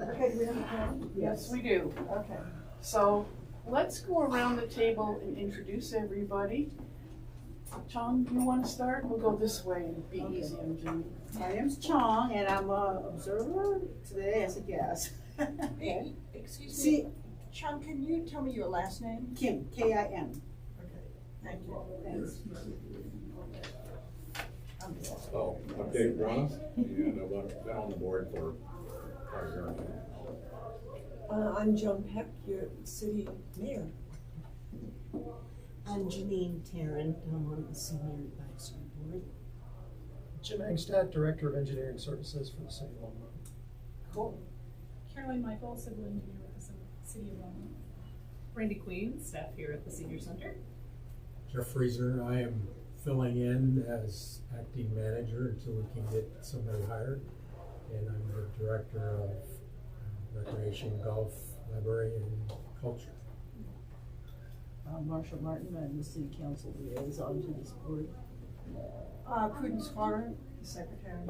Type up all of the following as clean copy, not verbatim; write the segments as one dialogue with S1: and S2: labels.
S1: Okay, do we have a plan?
S2: Yes, we do.
S1: Okay.
S2: So let's go around the table and introduce everybody. Chong, you want to start? We'll go this way and be easy on Jimmy.
S1: My name's Chong, and I'm an observer today as a guest.
S3: Okay. Excuse me,
S1: See,
S3: Chong, can you tell me your last name?
S1: Kim, K-I-M.
S3: Okay, thank you.
S1: Thanks.
S4: Oh, I'm Dave Ross, and I've been on the board for 5 years.
S5: I'm Joan Peck, your city mayor.
S6: I'm Janine Tarrant, I'm on the Senior Advisory Board.
S7: Jim Engstad, Director of Engineering Services for the City of Longmont.
S2: Cool.
S8: Caroline Michael, civil engineer with the City of Longmont. Brandy Queen, staff here at the Senior Center.
S9: Jeff Freezer, I am filling in as acting manager until we can get somebody hired. And I'm the Director of Recreation, Golf, Library, and Culture.
S6: Marcia Martin, I'm the City Council liaison to this board.
S3: Prudence Carter, secretary.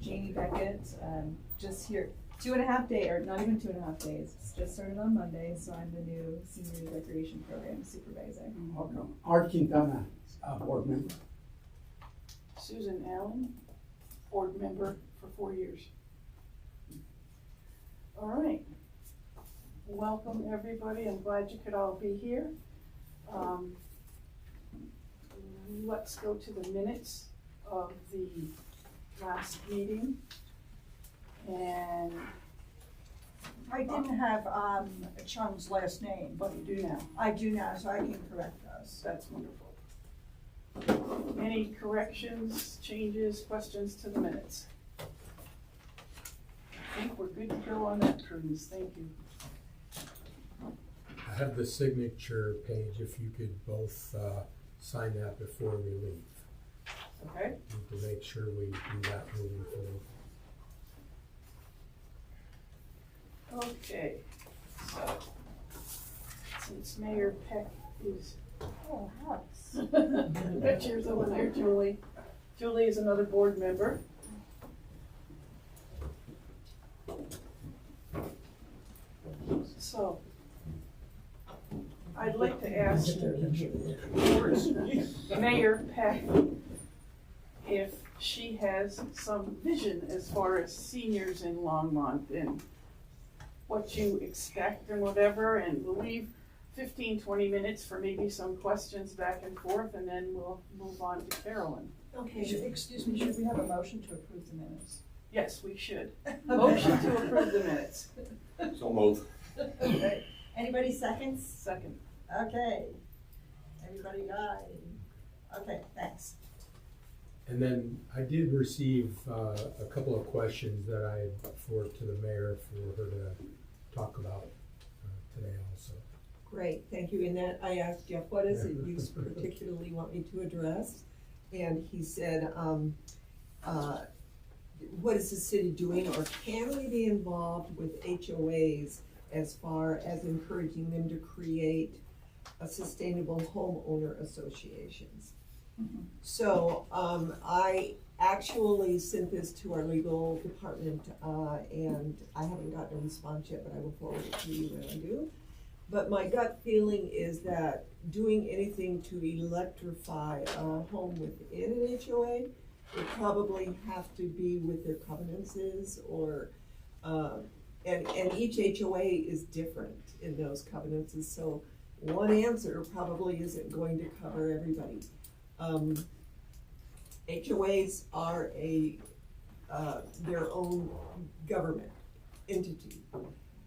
S10: Janie Beckett, just here 2.5 days, or not even 2.5 days, just started on Monday, so I'm the new Senior Recreation Program Supervisor.
S11: Welcome. Art Quintana, board member.
S2: Susan Allen, board member for 4 years. All right. Welcome, everybody. I'm glad you could all be here. Let's go to the minutes of the last meeting. And
S3: I didn't have Chong's last name.
S2: but you do now.
S3: I do now, so I can correct us.
S2: That's wonderful. Any corrections, changes, questions to the minutes? I think we're good to go on that, Prudence. Thank you.
S9: I have the signature page, if you could both sign that before we leave.
S2: Okay.
S9: Need to make sure we do that moving forward.
S2: Okay. So, since Mayor Peck is
S3: Oh, house.
S2: got yours over there, Julie. Julie is another board member. So, I'd like to ask Mayor Peck if she has some vision as far as seniors in Longmont and what you expect and whatever, and we'll leave 15-20 minutes for maybe some questions back and forth, and then we'll move on to Carolyn.
S3: Okay, excuse me, should we have a motion to approve the minutes?
S2: Yes, we should. Motion to approve the minutes.
S4: So moved.
S3: Okay. Anybody seconds?
S2: Second.
S3: Okay. Everybody got it? Okay, thanks.
S9: And then I did receive a couple of questions that I had put forward to the mayor for her to talk about today also.
S5: Great, thank you. And that I asked Jeff, what is it you particularly want me to address? And he said, what is the city doing, or can we be involved with HOAs as far as encouraging them to create a sustainable homeowner associations?
S3: Mm-hmm.
S5: So I actually sent this to our legal department, and I haven't gotten a response yet, but I will forward it to you when I do. But my gut feeling is that doing anything to electrify a home within an HOA would probably have to be with their covenances, or and each HOA is different in those covenances. So one answer probably isn't going to cover everybody. HOAs are their own government entity.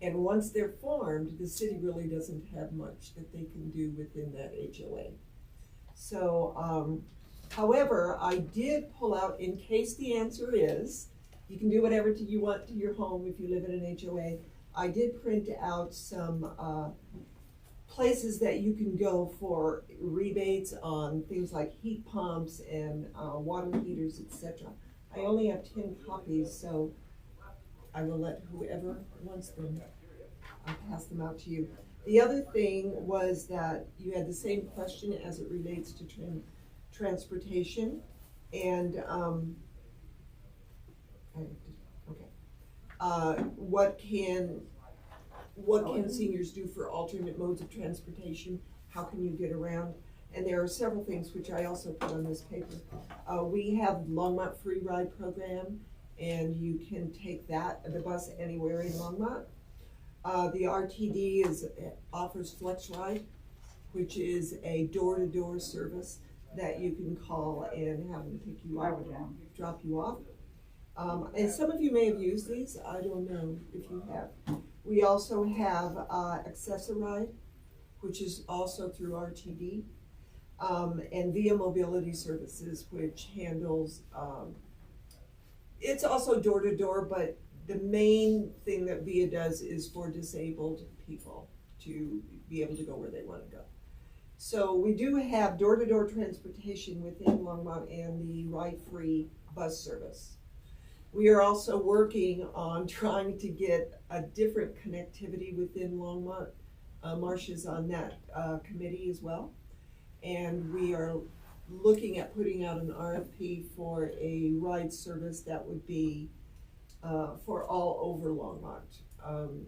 S5: And once they're formed, the city really doesn't have much that they can do within that HOA. So, however, I did pull out, in case the answer is, you can do whatever you want to your home if you live in an HOA. I did print out some places that you can go for rebates on things like heat pumps and water heaters, etc. I only have 10 copies, so I will let whoever wants them, I'll pass them out to you. The other thing was that you had the same question as it relates to transportation, and okay. what can seniors do for alternate modes of transportation? How can you get around? And there are several things which I also put on this paper. We have Longmont Free Ride Program, and you can take the bus anywhere in Longmont. The RTD offers Flex Ride, which is a door-to-door service that you can call and have them pick you up, drop you off. And some of you may have used these. I don't know if you have. We also have Access-a-Ride, which is also through RTD, and Via Mobility Services, which handles, it's also door-to-door, but the main thing that Via does is for disabled people to be able to go where they want to go. So we do have door-to-door transportation within Longmont and the ride-free bus service. We are also working on trying to get a different connectivity within Longmont. Marcia's on that committee as well. And we are looking at putting out an RFP for a ride service that would be for all over Longmont.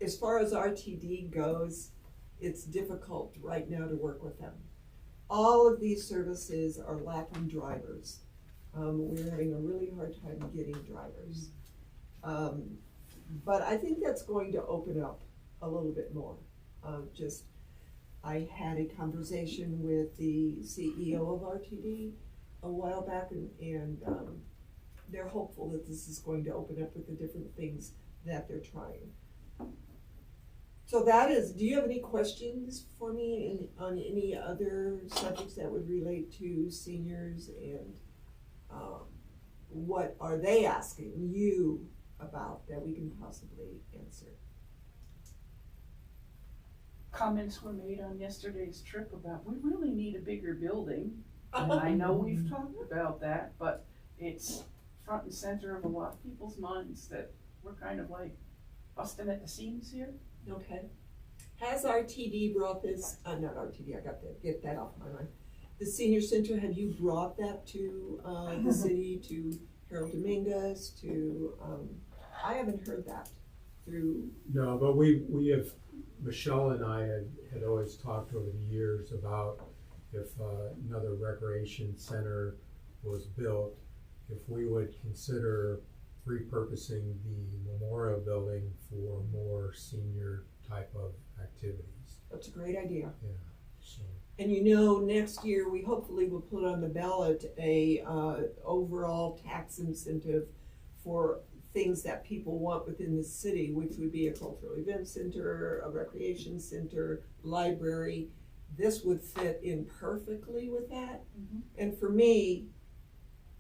S5: As far as RTD goes, it's difficult right now to work with them. All of these services are lacking drivers. We're having a really hard time getting drivers. But I think that's going to open up a little bit more. I had a conversation with the CEO of RTD a while back, and they're hopeful that this is going to open up with the different things that they're trying. So do you have any questions for me on any other subjects that would relate to seniors, and what are they asking you about that we can possibly answer?
S2: Comments were made on yesterday's trip about, we really need a bigger building. And I know we've talked about that, but it's front and center of a lot of people's minds that we're kind of like busting at the seams here.
S5: Okay. Has RTD brought this, not RTD, I got to get that off my mind. The senior center, have you brought that to the city, to Harold Dominguez, to, I haven't heard that through.
S9: No, but we have, Michelle and I had always talked over the years about if another recreation center was built, if we would consider repurposing the memorial building for more senior type of activities.
S5: That's a great idea.
S9: Yeah. So.
S5: And you know, next year we hopefully will put on the ballot a overall tax incentive for things that people want within the city, which would be a cultural event center, a recreation center, library. This would fit in perfectly with that. Mm-hmm. And for me,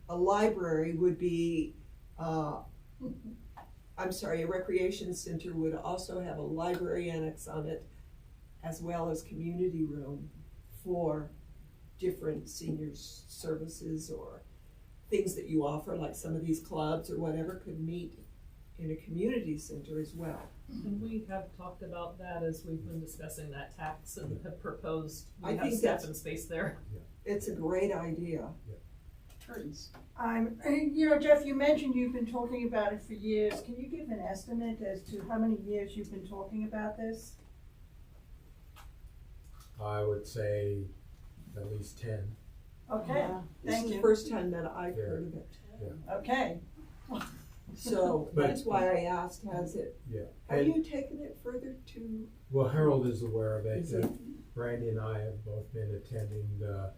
S5: a library would be, a recreation center would also have a library annex on it, as well as community room for different seniors services or things that you offer, like some of these clubs or whatever could meet in a community center as well.
S8: And we have talked about that as we've been discussing that tax and have proposed,
S5: I
S8: we have
S5: think
S8: staff and space there.
S5: It's a great idea.
S2: Curtains.
S1: Jeff, you mentioned you've been talking about it for years. Can you give an estimate as to how many years you've been talking about this?
S9: I would say at least 10.
S1: Okay,
S5: Yeah. This
S1: thank
S5: is
S1: you.
S5: the first time that I've heard of it.
S9: Yeah.
S1: Okay.
S5: So that's why I asked, has it?
S9: Yeah.
S5: Have you taken it further to?
S9: Well, Harold is aware of it.
S5: Is he?
S9: Randy and I have both been attending the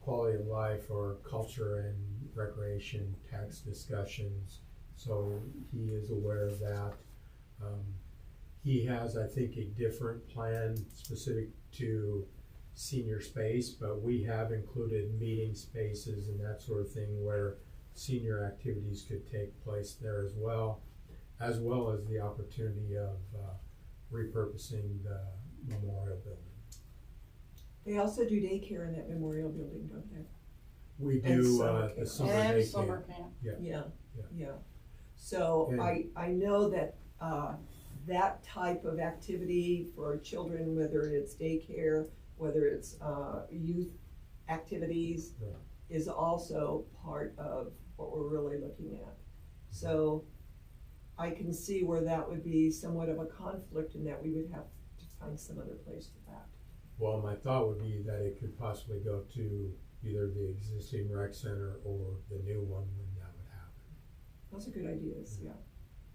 S9: quality of life or culture and recreation tax discussions, so he is aware of that. He has, I think, a different plan specific to senior space, but we have included meeting spaces and that sort of thing where senior activities could take place there as well as the opportunity of repurposing the memorial building.
S5: They also do daycare in that memorial building, don't they?
S9: We
S5: And
S9: do
S5: summer
S9: the
S5: camp.
S9: summer
S2: And
S9: day
S2: summer
S9: camp.
S2: camp.
S5: Yeah. So
S9: And-
S5: I know that that type of activity for children, whether it's daycare, whether it's youth activities,
S9: Right.
S5: is also part of what we're really looking at. So I can see where that would be somewhat of a conflict and that we would have to find some other place for that.
S9: Well, my thought would be that it could possibly go to either the existing rec center or the new one when that would happen.
S5: Those are good ideas, yeah.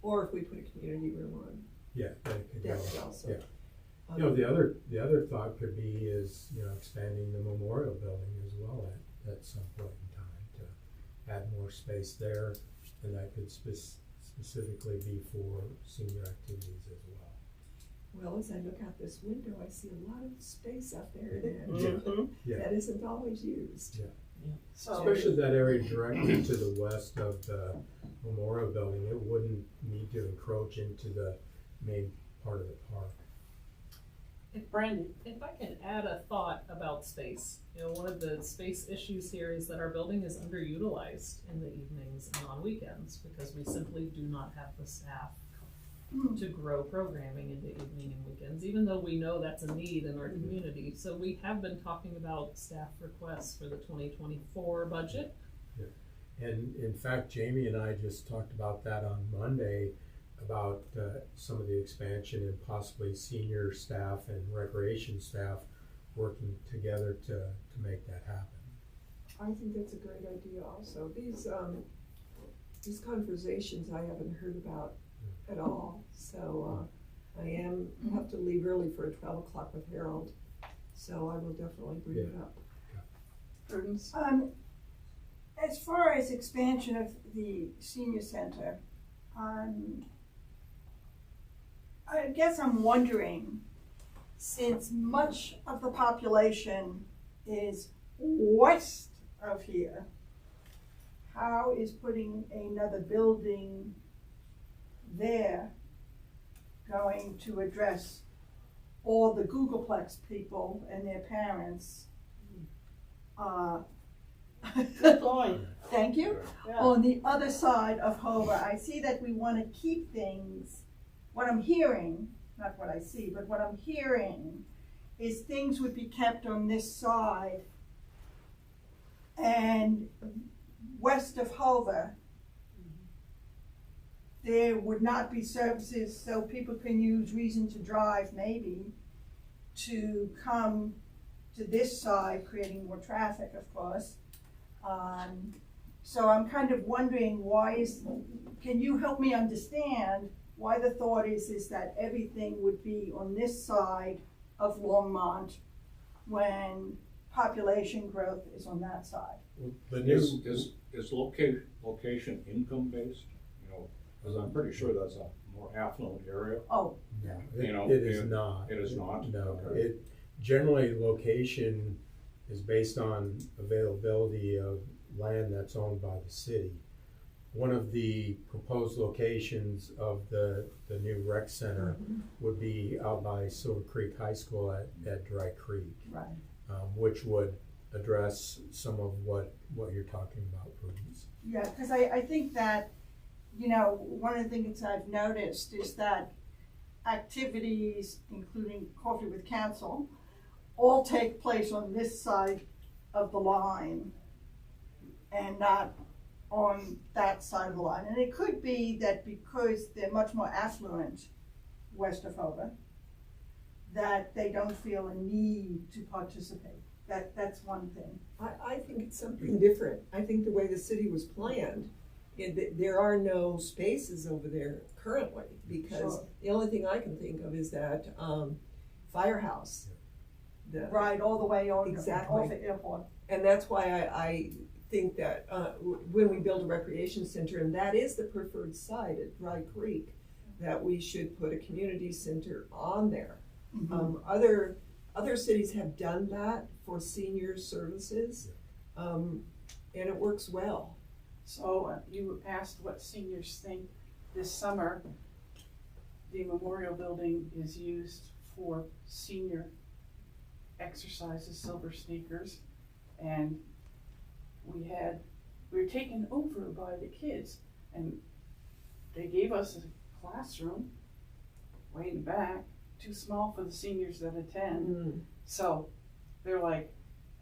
S5: Or if we put a community room on,
S9: Yeah, that it could go.
S5: that would also.
S9: Yeah. You know, the other thought could be is, you know, expanding the memorial building as well at some point in time to add more space there, and that could specifically be for senior activities as well.
S5: Well, as I look out this window, I see a lot of space out there
S9: Yeah.
S5: that isn't always used.
S2: So,
S9: Especially that area directly to the west of the memorial building, it wouldn't need to encroach into the main part of the park.
S2: Brandy,
S8: If I can add a thought about space, you know, one of the space issues here is that our building is underutilized in the evenings and on weekends because we simply do not have the staff to grow programming in the evening and weekends, even though we know that's a need in our community. So we have been talking about staff requests for the 2024 budget.
S9: And in fact, Jamie and I just talked about that on Monday, about some of the expansion and possibly senior staff and recreation staff working together to make that happen.
S5: I think that's a great idea also. These conversations I haven't heard about at all, so I have to leave early for a 12 o'clock with Harold, so I will definitely bring it up.
S2: Prudence,
S1: As far as expansion of the senior center, I guess I'm wondering, since much of the population is west of here, how is putting another building there going to address all the Googleplex people and their parents?
S2: good point.
S1: Thank you.
S2: Yeah.
S1: On the other side of Hobart, I see that we want to keep things, what I'm hearing, not what I see, but what I'm hearing is things would be kept on this side and west of Hobart, there would not be services, so people can use Reason to Drive maybe to come to this side, creating more traffic, of course. So I'm kind of wondering can you help me understand why the thought is that everything would be on this side of Longmont when population growth is on that side?
S9: The
S4: Is location income based? You know, because I'm pretty sure that's a more affluent area.
S1: Oh,
S9: No,
S4: You know,
S9: it is not.
S4: It is not?
S9: No,
S4: Okay.
S9: it, generally, location is based on availability of land that's owned by the city. One of the proposed locations of the new rec center would be out by Silver Creek High School at Dry Creek,
S1: right.
S9: which would address some of what you're talking about, Prudence.
S1: Yeah, because I think that, you know, one of the things I've noticed is that activities, including Coffee with Council, all take place on this side of the line and not on that side of the line. And it could be that because they're much more affluent west of Hobart, that they don't feel a need to participate. That's one thing.
S5: I think it's something different. I think the way the city was planned, there are no spaces over there currently, because
S1: Sure.
S5: the only thing I can think of is that firehouse.
S1: Right, all the way on
S5: Exactly.
S1: off the airport.
S5: And that's why I think that when we build a recreation center, and that is the preferred site at Dry Creek, that we should put a community center on there. Other cities have done that for senior services, and it works well.
S2: So you asked what seniors think. This summer, the memorial building is used for senior exercises, silver sneakers, and we were taken over by the kids, and they gave us a classroom way in the back, too small for the seniors that attend. So they're like,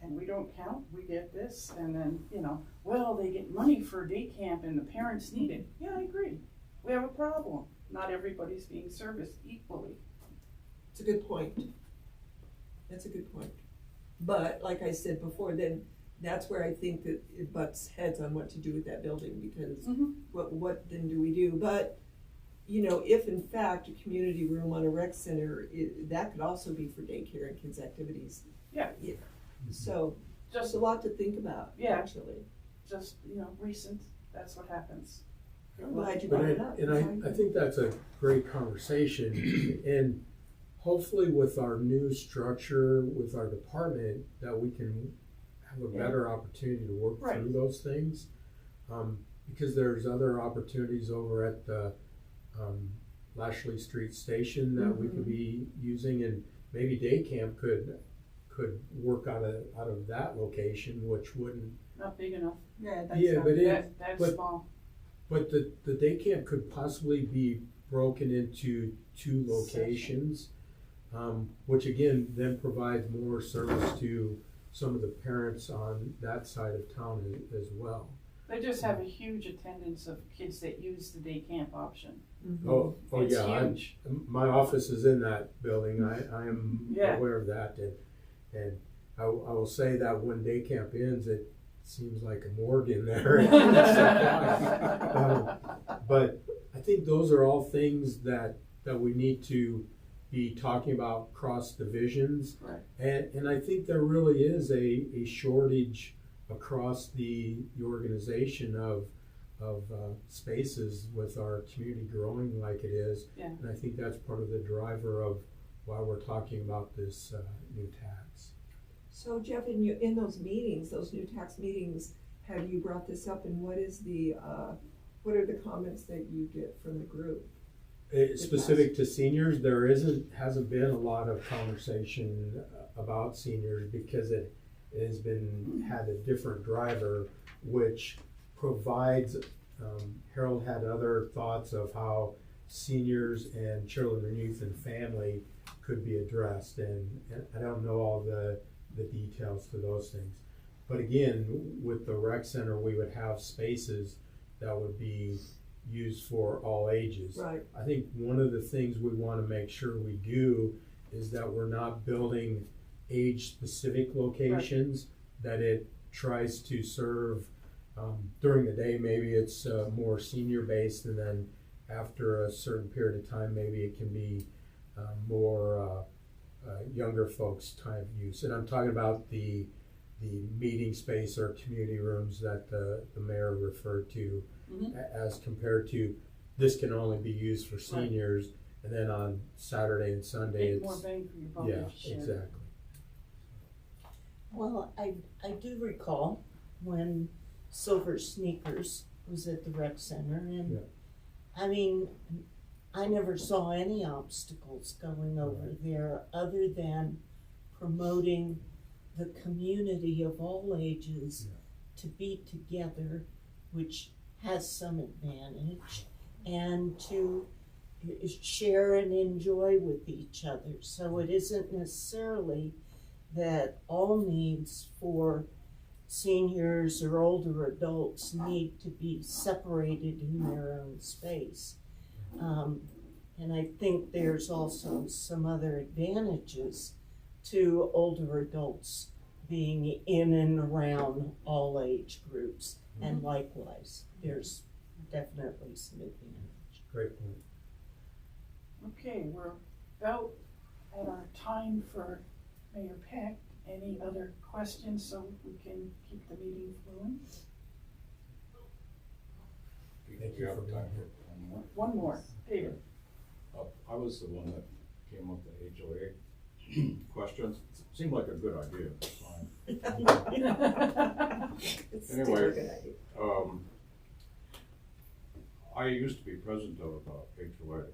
S2: and we don't count, we get this, and then, you know, well, they get money for day camp and the parents need it. Yeah, I agree. We have a problem. Not everybody's being serviced equally.
S5: It's a good point. That's a good point. But like I said before, then that's where I think that it butts heads on what to do with that building, because what then do we do? But, you know, if in fact a community room on a rec center, that could also be for daycare and kids' activities.
S2: Yeah.
S5: So
S2: Just,
S5: just a lot to think about,
S2: Yeah.
S5: actually.
S2: just, you know, recent, that's what happens.
S5: I'm glad you
S9: But
S5: brought it up.
S9: I think that's a great conversation, and hopefully with our new structure, with our department, that we can have a better opportunity to work
S2: Right.
S9: through those things. Because there's other opportunities over at the Lashley Street Station that we could be using, and maybe day camp could work out of that location, which wouldn't.
S2: Not big enough.
S1: Yeah, that's
S9: Yeah,
S1: not-
S9: but
S2: That's
S9: but-
S2: small.
S9: But the day camp could possibly be broken into 2 locations, which again then provides more service to some of the parents on that side of town as well.
S2: They just have a huge attendance of kids that use the day camp option.
S9: Oh
S2: It's
S9: yeah,
S2: huge.
S9: my office is in that building. I am
S2: Yeah.
S9: aware of that, and I will say that when day camp ends, it seems like a morgue in there. But I think those are all things that we need to be talking about cross divisions.
S2: Right.
S9: And I think there really is a shortage across the organization of spaces with our community growing like it is.
S2: Yeah.
S9: And I think that's part of the driver of why we're talking about this new tax.
S5: So Jeff, in those meetings, those new tax meetings, have you brought this up, and what are the comments that you get from the group?
S9: Specific to seniors, there hasn't been a lot of conversation about seniors because it has had a different driver, which provides, Harold had other thoughts of how seniors and children, youth, and family could be addressed, and I don't know all the details to those things. But again, with the rec center, we would have spaces that would be used for all ages.
S5: Right.
S9: I think one of the things we want to make sure we do is that we're not building age-specific locations, that it tries to serve during the day. Maybe it's more senior-based, and then after a certain period of time, maybe it can be more younger folks type use. And I'm talking about the meeting space or community rooms that the mayor referred to, as compared to this can only be used for seniors, and then on Saturday and Sunday
S2: Get more bang for your buck.
S9: yeah,
S2: if you should.
S9: exactly.
S6: Well, I do recall when Silver Sneakers was at the rec center, and
S9: Yeah.
S6: I mean, I never saw any obstacles going over there other than promoting the community of all ages to be together, which has some advantage, and to share and enjoy with each other. So it isn't necessarily that all needs for seniors or older adults need to be separated in their own space. And I think there's also some other advantages to older adults being in and around all age groups. And likewise, there's definitely some advantage.
S9: Great point.
S2: Okay, we're about at our time for Mayor Peck. Any other questions so we can keep the meeting flowing?
S9: Thank
S4: We
S9: you
S4: have
S9: for being
S4: time
S9: here.
S4: for one more.
S2: One more, Peter.
S4: I was the one that came up with the HOA questions. Seemed like a good idea at the time.
S5: It's
S4: Anyway.
S5: still a good idea.
S4: I used to be president of HOA,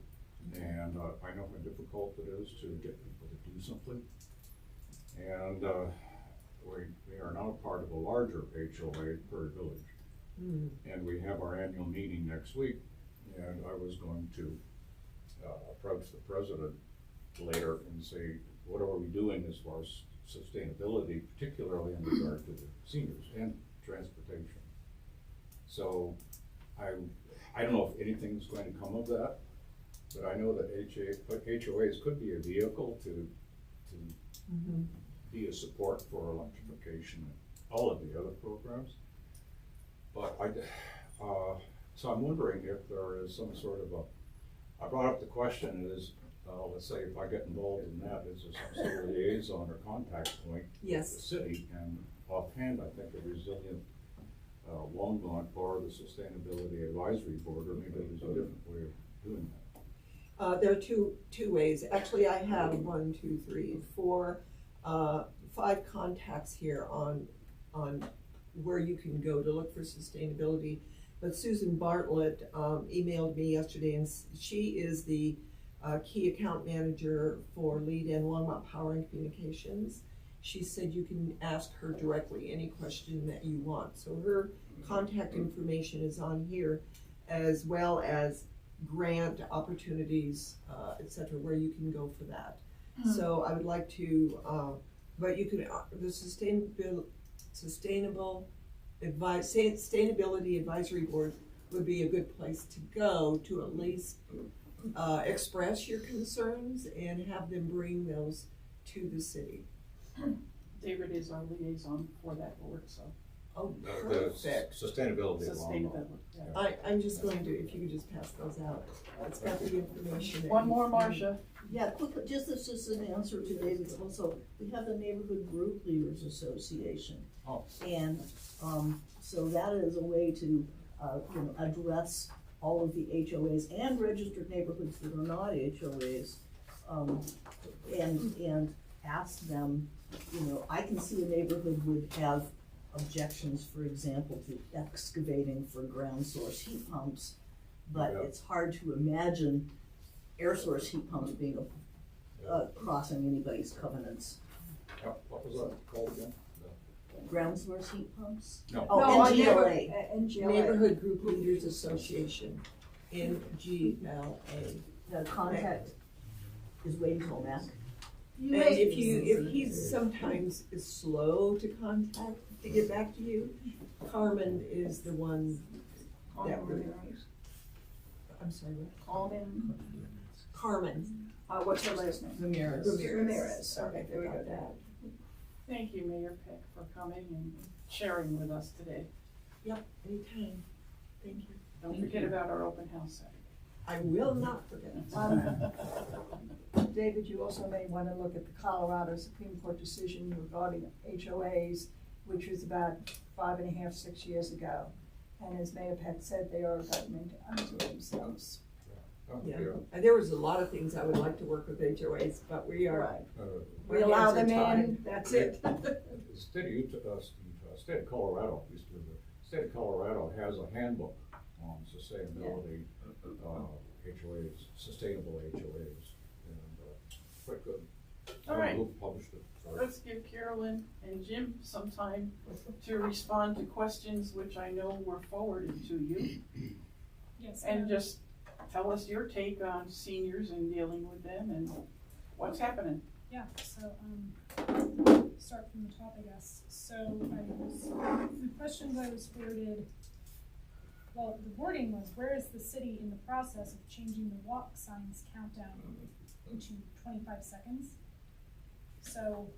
S4: and I know how difficult it is to get people to do something. And we are now part of a larger HOA, Prairie Village. And we have our annual meeting next week, and I was going to approach the president later and say, what are we doing as far as sustainability, particularly in regard to the seniors and transportation. So I don't know if anything's going to come of that, but I know that HOAs could be a vehicle to be a support for electrification and all of the other programs. But so I'm wondering if there is some sort of I brought up the question is, let's say if I get involved in that, is there some sort of liaison or contact point
S5: Yes.
S4: with the city? And offhand, I think a resilient Longmont or the Sustainability Advisory Board, or maybe there's a different way of doing that.
S5: There are two ways. Actually, I have 5 contacts here on where you can go to look for sustainability. But Susan Bartlett emailed me yesterday, and she is the key account manager for Lead and Longmont Power and Communications. She said you can ask her directly any question that you want. So her contact information is on here, as well as grant opportunities, et cetera, where you can go for that. So I would like to, but you can, the Sustainability Advisory Board would be a good place to go to at least express your concerns and have them bring those to the city.
S2: David is our liaison for that board, so.
S5: Oh,
S4: The
S5: perfect.
S4: sustainability of Longmont.
S2: Sustainability, yeah.
S5: I'm just going to, if you could just pass those out. It's got the information.
S2: One more, Marcia.
S12: Yeah, quickly, just as an answer to David's also, we have the Neighborhood Group Leaders Association.
S4: Oh.
S12: And, so that is a way to, address all of the HOAs and registered neighborhoods that are not HOAs, and ask them, I can see a neighborhood would have objections, for example, to excavating for ground source heat pumps, but it's hard to imagine air source heat pumps being crossing anybody's covenants.
S4: What was that called again?
S12: Ground source heat pumps?
S4: No.
S12: Oh,
S1: No,
S12: NGLA.
S1: NGLA.
S5: Neighborhood Group Leaders Association, NGLA.
S12: The contact is waiting till Mac.
S5: And if he sometimes is slow to get back to you, Carmen is the one that would. I'm sorry, what? Carmen.
S1: What's her last name?
S3: Ramirez.
S1: Ramirez, okay, there we go, Dad.
S2: Thank you, Mayor Peck, for coming and sharing with us today.
S5: Yep, anytime. Thank you.
S2: Don't forget about our open house Saturday.
S5: I will not forget.
S1: David, you also may want to look at the Colorado Supreme Court decision regarding HOAs, which was about 5.5, 6 years ago. And as Mayor Peck said, they are a government unto themselves.
S5: Yeah, and there was a lot of things I would like to work with HOAs, but we are.
S1: We allow them in, that's it.
S4: The state of Colorado, state of Colorado has a handbook on sustainability, HOAs, sustainable HOAs, and quite good.
S2: All right.
S4: Who published it?
S2: Let's give Carolyn and Jim some time to respond to questions which I know were forwarded to you.
S13: Yes.
S2: And just tell us your take on seniors and dealing with them and what's happening.
S13: Yeah, so, start from the top, I guess. So the questions I was forwarded, well, the wording was, where is the city in the process of changing the walk signs countdown to 25 seconds? So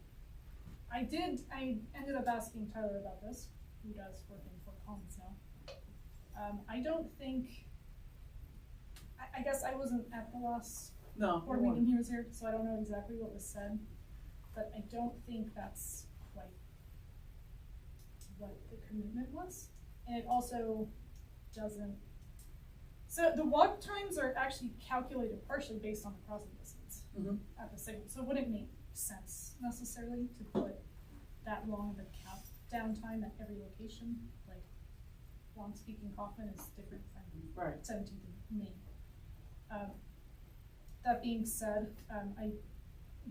S13: I ended up asking Tyler about this, who does work in Fort Collins now. I don't think, I guess I wasn't at the last board meeting he was here, so I don't know exactly what was said, but I don't think that's quite what the commitment was. And it also doesn't, so the walk times are actually calculated partially based on the crossing distance at the signal, so it wouldn't make sense necessarily to put that long of a countdown time at every location. Like, long speaking Kaufman is different from 17th and Main. That being said, I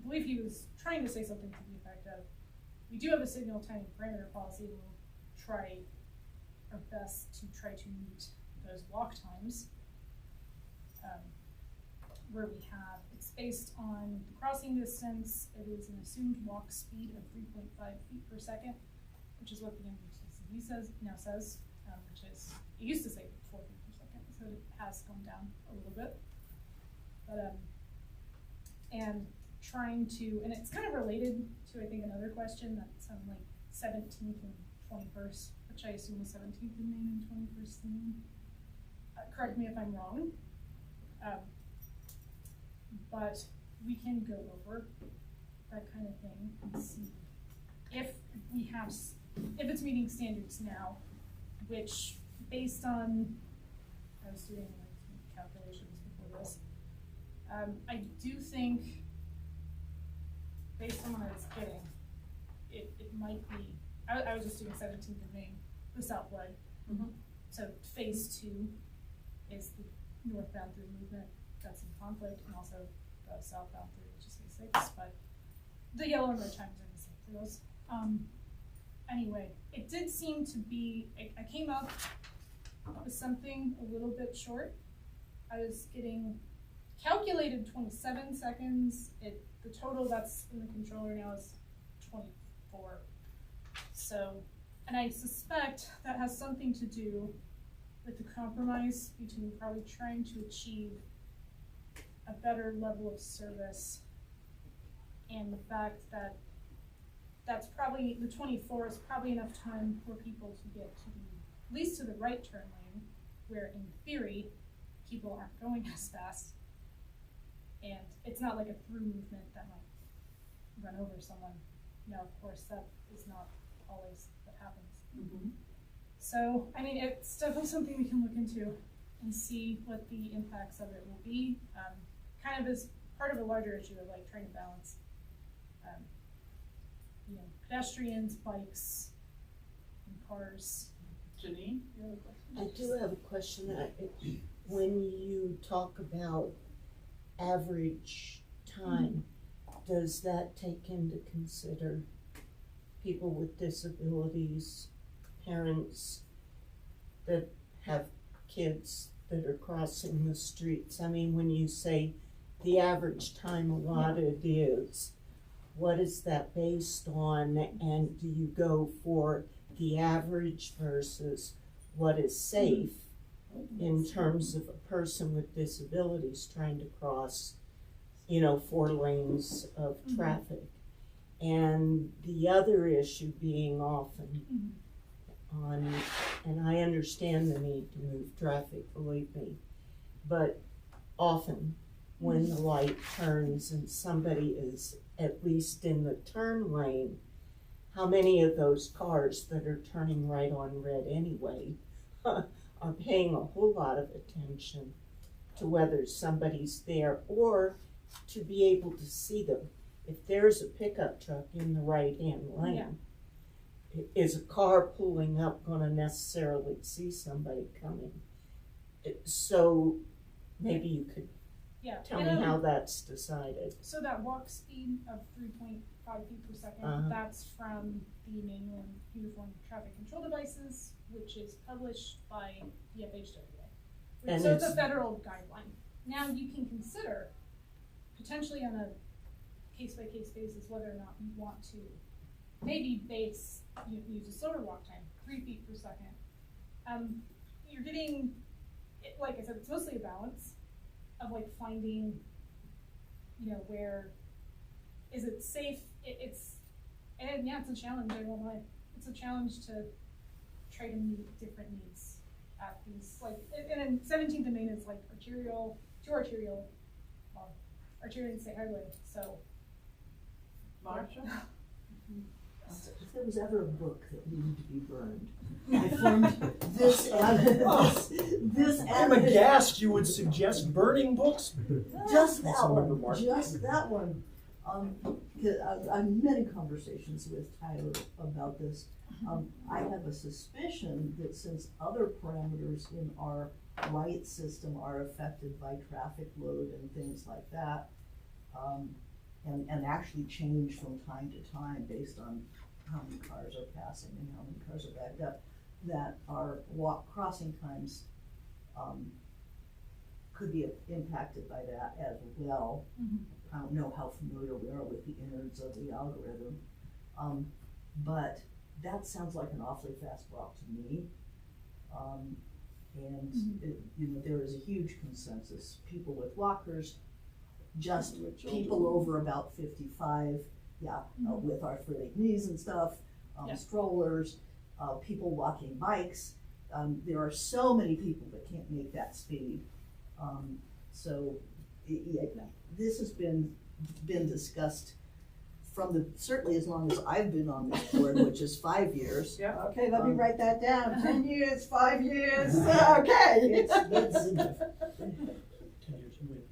S13: believe he was trying to say something to the effect of, we do have a signal timing parameter policy, and we'll try our best to try to meet those walk times. where we have, it's based on the crossing distance, it is an assumed walk speed of 3.5 feet per second, which is what the MUTCD says, which is, it used to say 4 feet per second, so it has come down a little bit. But, and trying to, and it's kind of related to, I think, another question that's on like 17th and 21st, which I assume was 17th in Maine and 21st in Maine. Correct me if I'm wrong. But we can go over that kind of thing and see if we have, if it's meeting standards now, which based on, I was doing like some calculations before this, I do think, based on what I was getting, it might be, I was just doing 17th of Maine, the south leg.
S2: Mm-hmm.
S13: So phase 2 is the northbound through movement that's in conflict, and also the southbound through, which is phase 6, but the yellow and red times are the same for those. Anyway, it did seem to be, I came up with something a little bit short. I was getting calculated 27 seconds. The total that's in the controller now is 24. So, and I suspect that has something to do with the compromise between probably trying to achieve a better level of service and the fact that that's probably, the 24 is probably enough time for people to get to the, at least to the right turn lane, where in theory, people aren't going as fast. And it's not like a through movement that might run over someone. No, of course, that is not always what happens.
S2: Mm-hmm.
S13: So, I mean, it's definitely something we can look into and see what the impacts of it will be. Kind of as part of a larger issue of like trying to balance, you know, pedestrians, bikes, and cars.
S2: Janine, you have a question?
S6: I do have a question. When you talk about average time, does that take into consider people with disabilities, parents that have kids that are crossing the streets? I mean, when you say the average time allotted is, what is that based on, and do you go for the average versus what is safe in terms of a person with disabilities trying to cross, you know, 4 lanes of traffic? And the other issue being often on, and I understand the need to move traffic, believe me, but often when the light turns and somebody is at least in the turn lane, how many of those cars that are turning right on red anyway are paying a whole lot of attention to whether somebody's there or to be able to see them? If there's a pickup truck in the right-hand lane, is a car pulling up going to necessarily see somebody coming? So maybe you could tell me how that's decided.
S13: So that walk speed of 3.5 feet per second, that's from the Manual and Uniform Traffic Control Devices, which is published by the FHWA. So it's a federal guideline. Now you can consider, potentially on a case-by-case basis, whether or not you want to maybe use a slower walk time, 3 feet per second. You're getting, like I said, it's mostly a balance of like finding, you know, where is it safe? It's a challenge, I won't lie. It's a challenge to try to meet different needs at these, like, and then 17th and Main is like arterial and state highway, so.
S2: Marsha?
S12: If there was ever a book that needed to be burned, I formed this this
S7: I'm aghast you would suggest burning books.
S12: Just that one. Because I've had many conversations with Tyler about this. I have a suspicion that since other parameters in our light system are affected by traffic load and things like that, and actually change from time to time based on how many cars are passing and how many cars are backed up, that our walk crossing times could be impacted by that as well. I don't know how familiar we are with the innards of the algorithm, but that sounds like an awfully fast walk to me. There is a huge consensus. People with walkers, just people over about 55, with arthritic knees and stuff, strollers, people walking bikes. There are so many people that can't make that speed. This has been discussed from certainly as long as I've been on this board, which is 5 years.
S2: Yeah.
S1: Okay, let me write that down. 10 years, 5 years. Okay.
S12: It's
S7: 10 years, you win.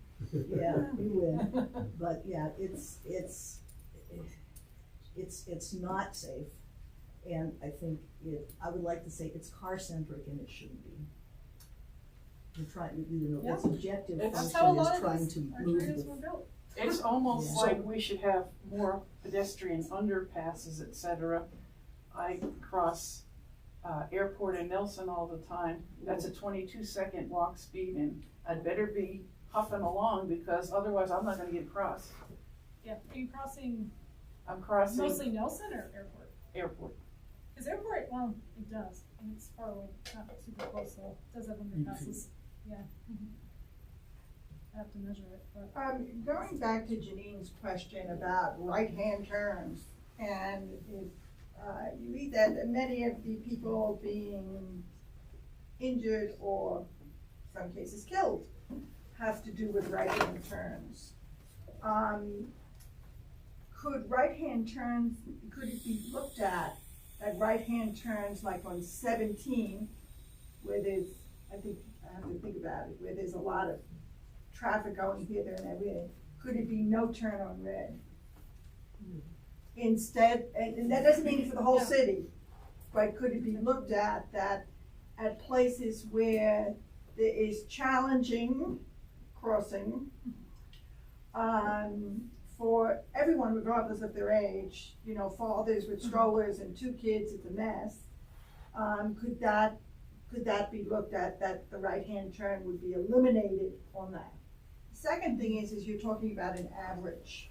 S12: yeah, you win. But yeah, it's not safe, and I think I would like to say it's car centric, and it shouldn't be. We're trying, its objective
S2: That's
S13: how a
S12: function
S13: lot
S12: is
S13: of
S12: trying
S13: these
S12: to
S13: our
S12: move
S13: areas
S12: the
S13: were built.
S2: It's almost
S12: Yeah.
S2: like we should have more pedestrian underpasses, etc. I cross Airport and Nelson all the time. That's a 22-second walk speed, and I'd better be huffing along because otherwise I'm not gonna get across.
S13: Yeah, are you crossing
S2: I'm crossing
S13: mostly Nelson or Airport?
S2: Airport.
S13: Because Airport, well, it does, and it's far away, not super close, so it does have underpasses. Yeah. I have to measure it, but.
S1: Going back to Janine's question about right-hand turns, and if you read that many of the people being injured or some cases killed have to do with right-hand turns. Could right-hand turns, could it be looked at right-hand turns like on 17, where there's, I have to think about it, where there's a lot of traffic going here, there, and everything, could it be no turn on red? Instead, and that doesn't mean it for the whole city, but could it be looked at that at places where there is challenging crossing, for everyone regardless of their age, fathers with strollers and 2 kids, it's a mess. Could that be looked at, that the right-hand turn would be eliminated on that? Second thing is you're talking about an average.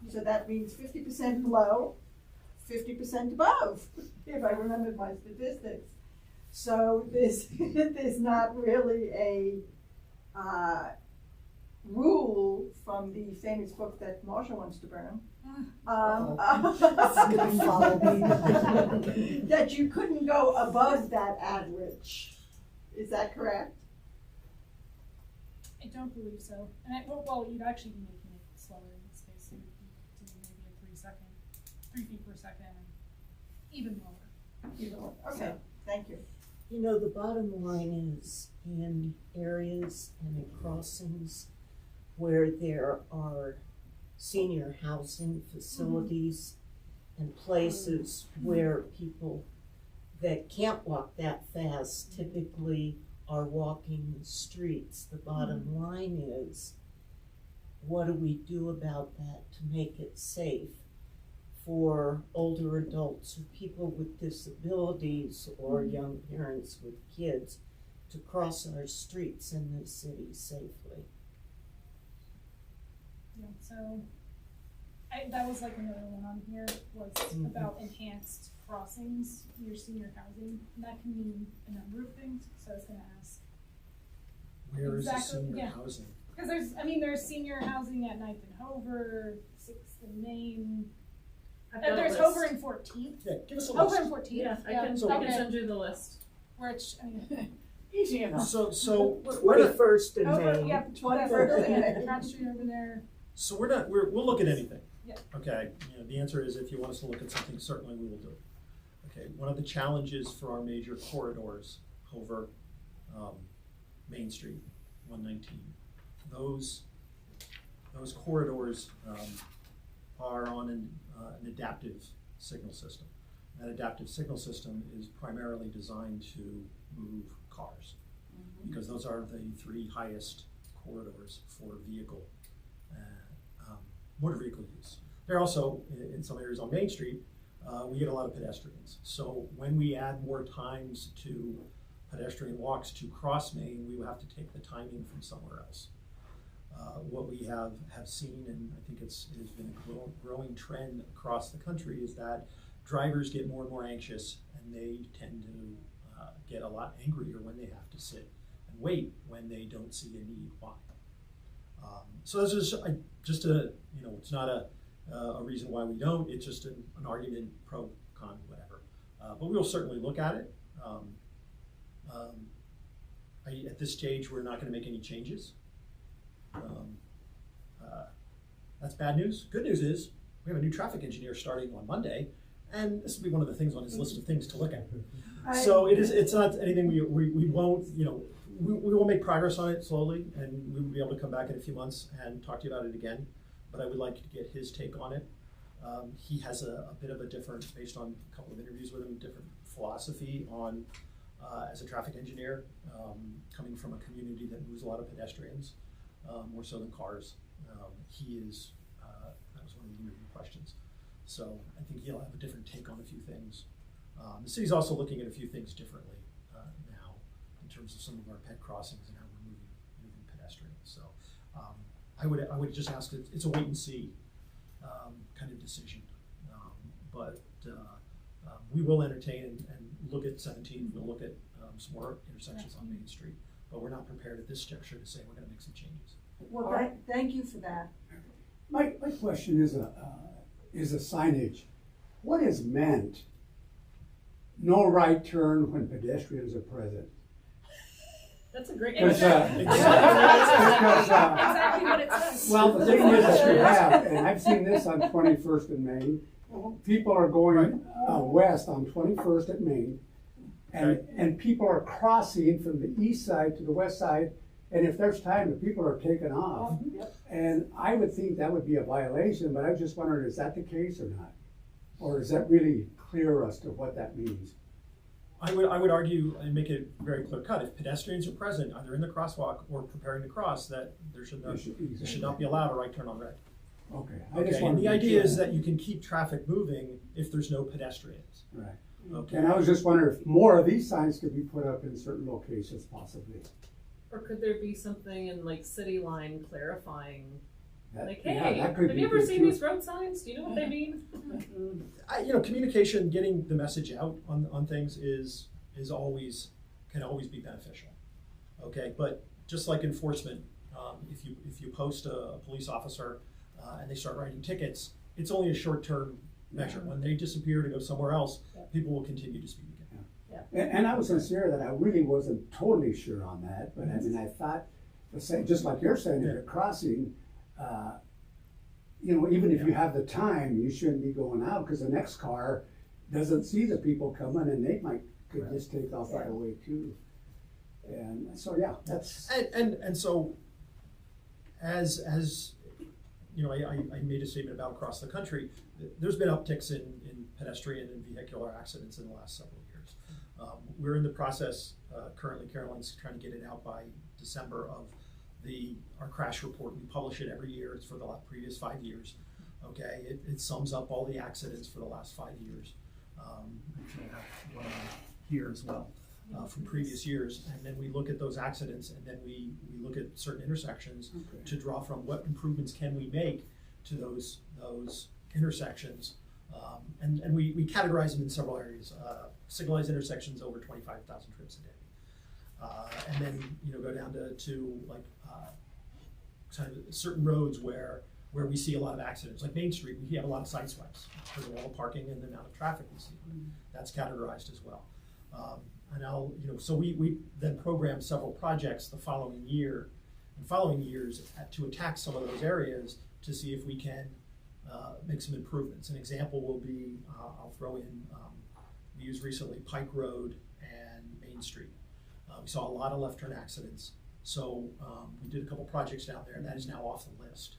S1: So that means 50% below, 50% above, if I remember my statistics. So there's not really a rule from the famous book that Marsha wants to burn. That you couldn't go above that average. Is that correct?
S13: I don't believe so. And you'd actually be making it slower in this case. So you'd be doing maybe a 3 feet per second, and even lower.
S1: Okay, thank you.
S6: The bottom line is in areas and in crossings where there are senior housing facilities and places where people that can't walk that fast typically are walking the streets. The bottom line is, what do we do about that to make it safe for older adults or people with disabilities or young parents with kids to cross our streets in this city safely?
S13: Yeah, so that was like another one on here, was about enhanced crossings near senior housing. And that can mean a number of things, so I was gonna ask.
S7: Where is the
S13: Exactly,
S7: senior
S13: yeah.
S7: housing?
S13: Because there's senior housing at 9th and Hover, 6th and Main. There's Hover and 14th.
S7: Yeah, give us a
S13: Hover
S7: list.
S13: and 14th.
S8: Yeah, I can send you the list.
S13: Which,
S2: Easy enough.
S7: So
S6: 21st and
S13: Over,
S6: Main.
S13: yeah, 21st and Front Street over there.
S7: So we'll look at anything.
S13: Yeah.
S7: Okay, the answer is if you want us to look at something, certainly we will do it. Okay, one of the challenges for our major corridors, Hover, Main Street, 119, those corridors are on an adaptive signal system. That adaptive signal system is primarily designed to move cars, because those are the 3 highest corridors for motor vehicle use. They're also, in some areas on Main Street, we get a lot of pedestrians. So when we add more times to pedestrian walks to cross Main, we would have to take the timing from somewhere else. What we have seen, and I think it has been a growing trend across the country, is that drivers get more and more anxious, and they tend to get a lot angrier when they have to sit and wait when they don't see a need why. So this is just a, it's not a reason why we don't, it's just an argument, pro, con, whatever. But we will certainly look at it. At this stage, we're not going to make any changes. That's bad news. Good news is we have a new traffic engineer starting on Monday, and this will be one of the things on his list of things to look at. So it's not anything we won't, we will make progress on it slowly, and we will be able to come back in a few months and talk to you about it again. But I would like to get his take on it. He has a bit of a different, based on a couple of interviews with him, different philosophy on as a traffic engineer, coming from a community that moves a lot of pedestrians, more so than cars. That was one of the interview questions. So I think he'll have a different take on a few things. The city's also looking at a few things differently now in terms of some of our pet crossings and how we're moving pedestrians. So I would just ask that it's a wait and see kind of decision. But we will entertain and look at 17. We'll look at some more intersections on Main Street, but we're not prepared at this juncture to say we're going to make some changes.
S1: Well, thank you for that.
S11: My question is a signage. What is meant? No right turn when pedestrians are present.
S13: That's a great
S11: Because,
S13: answer. Exactly what it says.
S11: Well, the thing is that you have, and I've seen this on 21st and Main. People are going west on 21st at Main, and people are crossing from the east side to the west side. And if there's time, the people are taking off. And I would think that would be a violation, but I was just wondering, is that the case or not? Or is that really clear as to what that means?
S7: I would argue and make it very clear cut. If pedestrians are present, either in the crosswalk or preparing to cross, that there should not be allowed a right turn on red.
S11: Okay.
S7: And the idea is that you can keep traffic moving if there's no pedestrians.
S11: Right.
S7: Okay.
S11: And I was just wondering if more of these signs could be put up in certain locations possibly.
S8: Or could there be something in like City Line clarifying, like, hey,
S11: that could
S8: have
S11: be
S8: you ever
S11: good
S8: seen
S11: too.
S8: these road signs? Do you know what they mean?
S7: Communication, getting the message out on things can always be beneficial. Okay, but just like enforcement, if you post a police officer and they start writing tickets, it's only a short-term measure. When they disappear to go somewhere else, people will continue to speed again.
S11: And I was sincere that I really wasn't totally sure on that, but I mean, I thought the same, just like you're saying, at a crossing, even if you have the time, you shouldn't be going out because the next car doesn't see the people coming and they could just take off right away too. And so, that's.
S7: And so, as I made a statement about across the country, there's been upticks in pedestrian and vehicular accidents in the last several years. We're in the process, currently Caroline's trying to get it out by December of our crash report. We publish it every year. It's for the previous 5 years. Okay, it sums up all the accidents for the last 5 years. Actually, I have one here as well from previous years. And then we look at those accidents, and then we look at certain intersections to draw from what improvements can we make to those intersections. And we categorize them in several areas. Signalized intersections over 25,000 trips a day. And then go down to like kind of certain roads where we see a lot of accidents. Like Main Street, we have a lot of side swipes because of all the parking and the amount of traffic we see. That's categorized as well. So we then program several projects the following year and following years to attack some of those areas to see if we can make some improvements. An example will be, I'll throw in, we used recently Pike Road and Main Street. We saw a lot of left turn accidents. So we did a couple projects down there, and that is now off the list.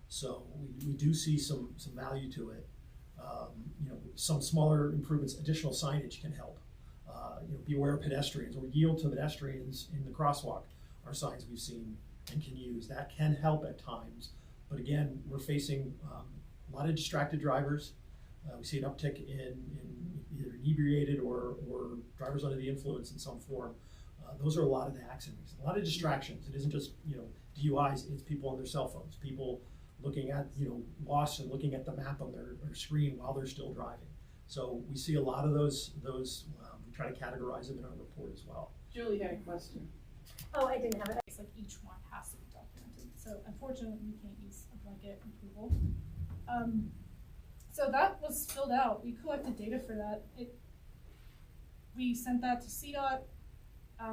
S7: So we do see some value to it. Some smaller improvements, additional signage can help. Beware pedestrians or yield to pedestrians in the crosswalk are signs we've seen and can use. That can help at times. But again, we're facing a lot of distracted drivers. We see an uptick in either inebriated or drivers under the influence in some form. Those are a lot of the accidents, a lot of distractions. It isn't just, DUIs, it's people on their cell phones, people looking at, lost and looking at the map on their screen while they're still driving. So we see a lot of those we try to categorize them in our report as well.
S2: Julie had a question.
S13: Oh, I didn't have it. It's like each one has to be documented. So unfortunately, we can't use a blanket approval. So that was filled out. We collected data for that. We sent that to CDOT.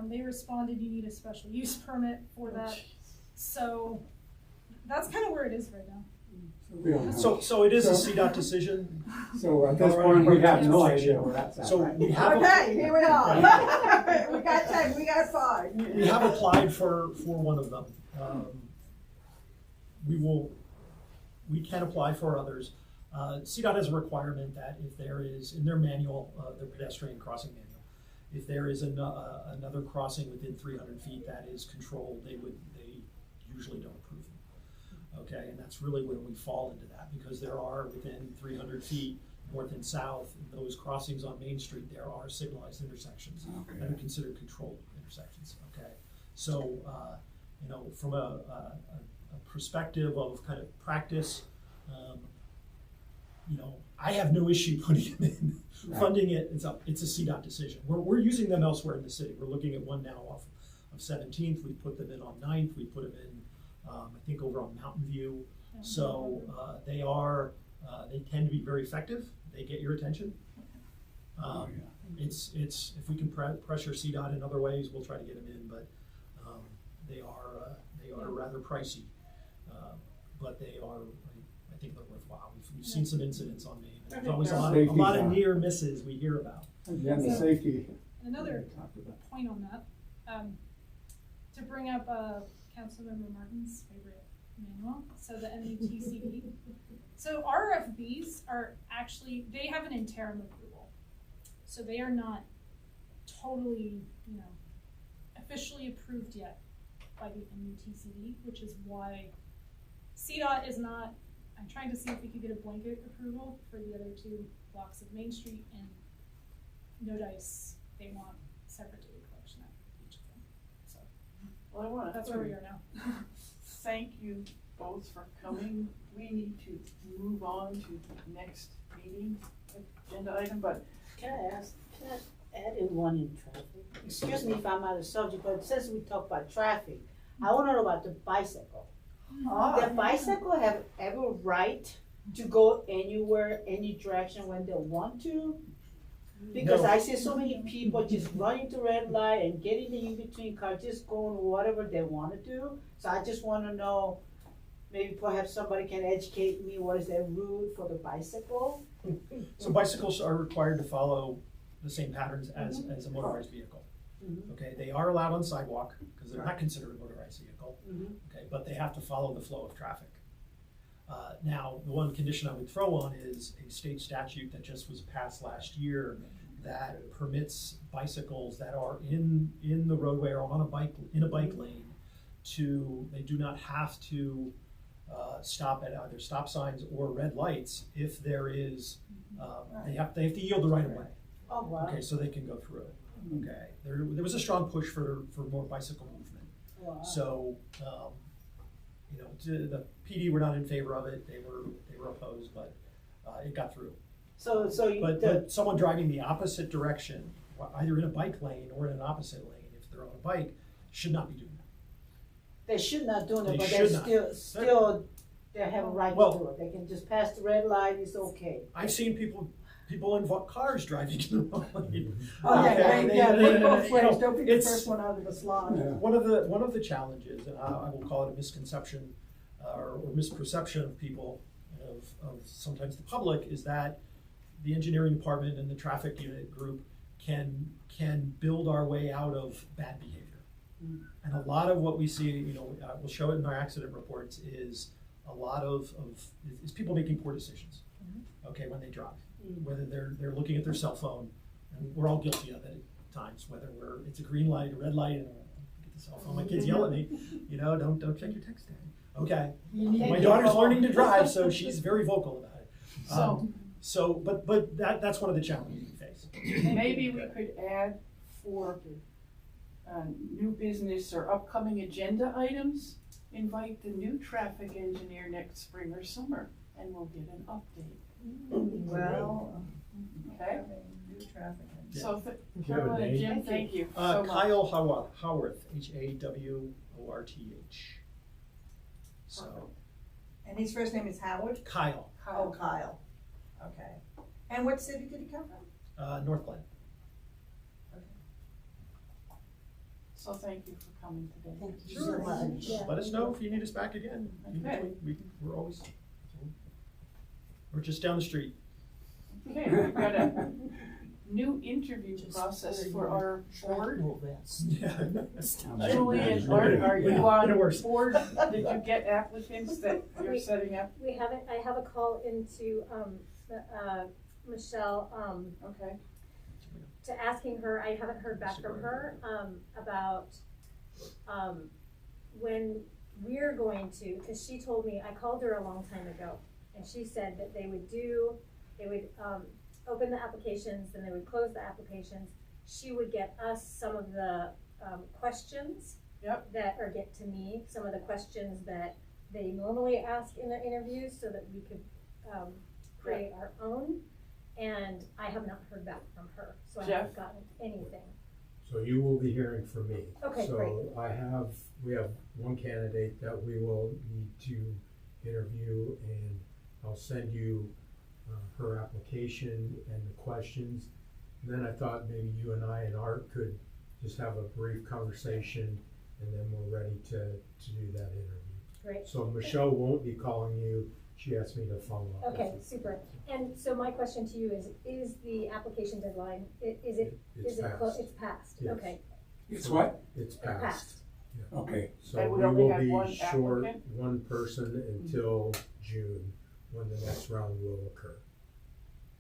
S13: They responded, you need a special use permit for that. So that's kind of where it is right now.
S11: We don't know.
S7: So it is a CDOT decision.
S11: So at this point, we have no idea where that's at.
S7: So we have
S1: Okay, here we are. We got 10, we got 5.
S7: we have applied for one of them. We can apply for others. CDOT has a requirement that if there is, in their manual, their pedestrian crossing manual, if there is another crossing within 300 feet that is controlled, they usually don't approve them. Okay, and that's really when we fall into that, because there are within 300 feet, north and south, those crossings on Main Street, there are signalized intersections that are considered controlled intersections. Okay, so from a perspective of kind of practice, I have no issue putting them in. Funding it, it's a CDOT decision. We're using them elsewhere in the city. We're looking at one now off of 17th. We put them in on 9th. We put them in, I think, over on Mountain View. So they tend to be very effective. They get your attention. It's if we can pressure CDOT in other ways, we'll try to get them in. But they are rather pricey, but they are. I think they're worthwhile. We've seen some incidents on Main. There's always a lot of near misses we hear about.
S11: Again, the safety.
S13: Another point on that, to bring up Councilmember Martin's favorite manual, so the MUTCD. So RFBs are actually, they have an interim approval. So they are not totally, officially approved yet by the MUTCD, which is why CDOT is not. I'm trying to see if we could get a blanket approval for the other 2 blocks of Main Street, and no dice. They want separate data collection at each of them. So that's where we are now.
S2: Thank you both for coming. We need to move on to the next meeting agenda item, but
S6: Can I add in one in traffic? Excuse me if I'm out of subject, but since we talk about traffic, I want to know about the bicycle. The bicycle have every right to go anywhere, any direction when they want to? Because I see so many people just running to red light and getting the in-between car, just going whatever they want to do. So I just want to know, maybe perhaps somebody can educate me, what is that route for the bicycle?
S7: So bicycles are required to follow the same patterns as a motorized vehicle. Okay, they are allowed on sidewalk because they're not considered a motorized vehicle. Okay, but they have to follow the flow of traffic. Now, the one condition I would throw on is a state statute that just was passed last year that permits bicycles that are in the roadway or on a bike lane they do not have to stop at either stop signs or red lights if there is they have to yield the right of way.
S6: Oh, wow.
S7: Okay, so they can go through. Okay, there was a strong push for more bicycle movement.
S6: Wow.
S7: So the PD were not in favor of it. They were opposed, but it got through. But someone driving the opposite direction, either in a bike lane or in an opposite lane, if they're on a bike, should not be doing that.
S6: They should not do it, but
S7: should
S6: they still they have a right to do it. They can just pass the red light. It's okay.
S7: I've seen people in cars driving to the wrong lane.
S1: Both ways. Don't be the first one out of the slot.
S7: Yeah. One of the challenges, and I will call it a misconception or misperception of people, of sometimes the public, is that the engineering department and the traffic unit group can build our way out of bad behavior. And a lot of what we see, we'll show it in our accident reports, is a lot of people making poor decisions. Okay, when they drive, whether they're looking at their cell phone, and we're all guilty of it at times, whether it's a green light, a red light, and I get the cell phone, my kids yell at me, don't check your text, Daddy. Okay, my daughter's learning to drive, so she's very vocal about it. So, but that's one of the challenges we face.
S2: Maybe we could add for new business or upcoming agenda items, invite the new traffic engineer next spring or summer, and we'll get an update.
S5: Well,
S2: Okay?
S3: New traffic.
S2: So,
S9: you have a
S2: Carolyn and
S9: name?
S2: Jim, thank you so much.
S7: Kyle Howarth, Haworth. So,
S1: And his first name is Howard?
S7: Kyle,
S1: Oh, Kyle. Okay. And what city did he come from?
S7: North Glen.
S2: So thank you for coming today.
S6: Thank you so much.
S7: Let us know if you need us back again.
S2: Okay.
S7: We're always, we're just down the street.
S2: Okay, we've got a new interview process for our board.
S7: Yeah.
S2: Julie and Art, are you on
S7: It works.
S2: board? Did you get applicants that you're setting up?
S14: We haven't, I have a call into, Michelle,
S2: Okay,
S14: to asking her, I haven't heard back from her, about, when we're going to, cause she told me, I called her a long time ago, and she said that they would open the applications, then they would close the applications. She would get us some of the, questions.
S2: Yep.
S14: That, or get to me, some of the questions that they normally ask in the interviews, so that we could, create our own. And I have not heard back from her, so I
S2: Jeff?
S14: haven't gotten anything.
S9: So you will be hearing from me.
S14: Okay,
S9: So we have one candidate that we will need to interview, and I'll send you her application and the questions. And then I thought maybe you and I and Art could just have a brief conversation, and then we're ready to do that interview.
S14: Great.
S9: So Michelle won't be calling you. She asked me to follow up.
S14: Okay,
S9: with
S14: super. And so my question to you is the application deadline, is
S9: you.
S14: it's passed?
S9: Yes.
S14: Okay.
S11: It's what?
S9: It's
S14: It
S9: passed.
S11: Okay.
S9: So
S2: And we
S9: we
S2: only
S9: will
S2: have
S9: be
S2: one
S9: short
S2: applicant?
S9: one person until June, when the next round will occur.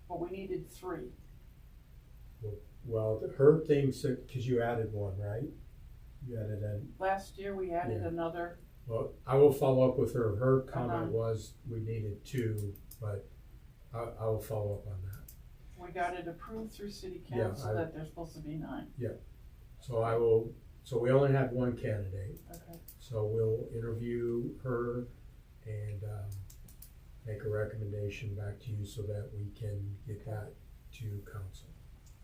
S2: but we needed 3.
S9: Well, her thing said, cause you added one, right? You added an,
S2: Last year, we added
S9: Yeah.
S2: another,
S9: well, I will follow up with her. Her comment
S2: Uh-huh.
S9: was we needed 2, but I will follow up on that.
S2: we got it approved through city
S9: Yeah,
S2: council that there's supposed to be 9.
S9: So we only had one candidate,
S2: Okay,
S9: so we'll interview her and, make a recommendation back to you so that we can get that to council.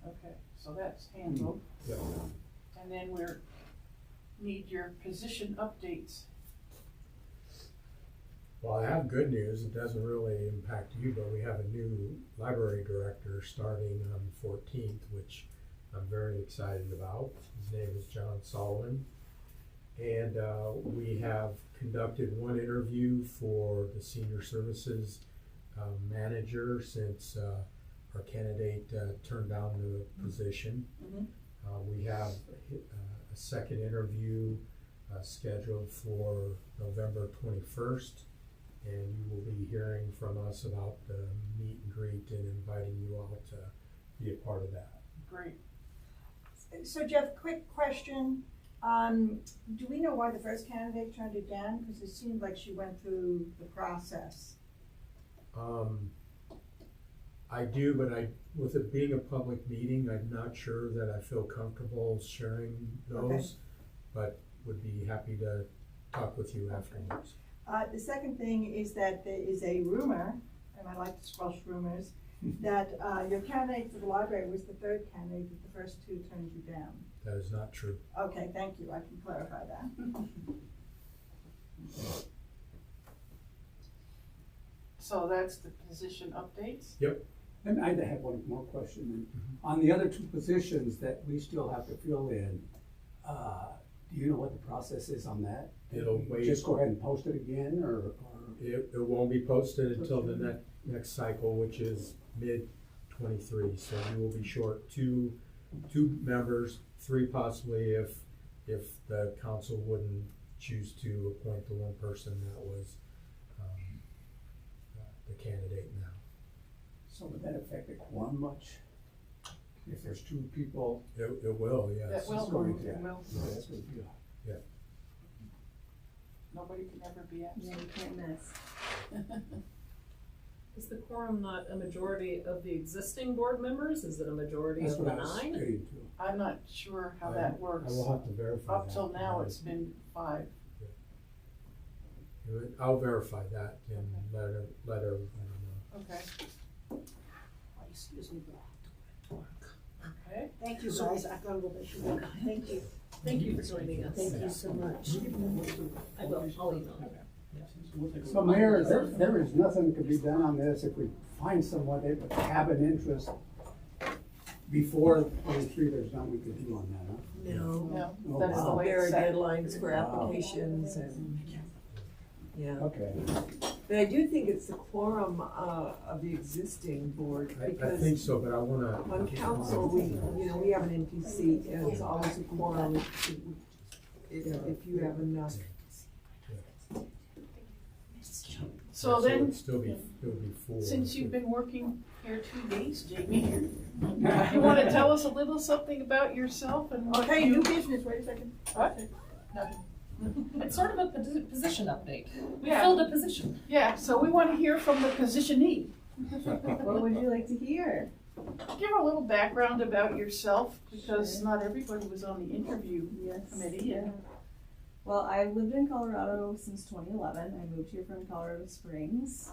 S2: okay, so that's handled.
S9: Yep.
S2: And then need your position updates.
S9: Well, I have good news. It doesn't really impact you, but we have a new library director starting on the 14th, which I'm very excited about. His name is John Solomon. And we have conducted one interview for the senior services manager, since our candidate turned down the position.
S2: Mhm.
S9: We have a second interview scheduled for November 21st. And you will be hearing from us about the meet and greet and inviting you all to be a part of that.
S2: Great.
S1: So Jeff, quick question. Do we know why the first candidate turned it down? Because it seemed like she went through the process.
S9: I do, but with it being a public meeting, I'm not sure that I feel comfortable sharing those,
S1: Okay.
S9: but would be happy to talk with you afterwards.
S1: The second thing is that there is a rumor, and I like to squash rumors, that your candidate for the library was the third candidate, that the first 2 turned you down.
S9: That is not true.
S1: Okay, thank you, I can clarify that.
S2: So that's the position updates?
S11: And I have one more question. And on the other 2 positions that we still have to fill in, do you know what the process is on that?
S9: It'll wait.
S11: Just go ahead and post it again, or?
S9: It won't be posted until the next cycle, which is mid-23, so you will be short two members, 3 possibly if the council wouldn't choose to appoint the one person that was the candidate now.
S11: So would that affect the quorum much? If there's 2 people?
S9: It will, yes.
S2: That will,
S11: It's going
S2: it
S11: to.
S2: will.
S11: Yeah, that's what we do.
S2: Nobody can ever be absent.
S10: Yeah, you can't miss.
S8: Is the quorum not a majority of the existing board members? Is it a majority
S11: That's
S8: of the
S11: what I was
S8: 9?
S11: getting to.
S2: I'm not sure how that works.
S9: I will have to verify that.
S2: Up till now, it's been 5.
S9: I'll verify that and let everybody know.
S2: Okay.
S6: Excuse me.
S2: Okay.
S6: Thank you, guys. I gotta go back to work. Thank you.
S8: Thank you for joining us.
S6: Thank you so much.
S8: I will, I'll email you.
S11: So Mayor, there is nothing to be done on this if we find someone that would have an interest before 23, there's nothing we could do on that, huh?
S5: No.
S2: No, that's the way
S5: There are
S2: it's set.
S5: deadlines for applications and, yeah.
S11: Okay.
S5: But I do think it's the quorum, of the existing board,
S9: I
S5: because
S9: think so, but I wanna.
S5: on council, we have an empty seat, and it's always a quorum if you have enough.
S2: So then,
S9: it'd still be 4.
S2: since you've been working here 2 days, Jamie, you want to tell us a little something about yourself and what
S1: Okay,
S2: you...
S1: new business, wait a second.
S2: What?
S1: Nothing.
S8: It's sort of a position update. We
S2: Yeah.
S8: filled a position.
S2: Yeah, so we want to hear from the positionee.
S10: What would you like to hear?
S2: Give a little background about yourself, because not everybody was on the interview
S10: Yes.
S2: committee. And
S10: Well, I've lived in Colorado since 2011. I moved here from Colorado Springs.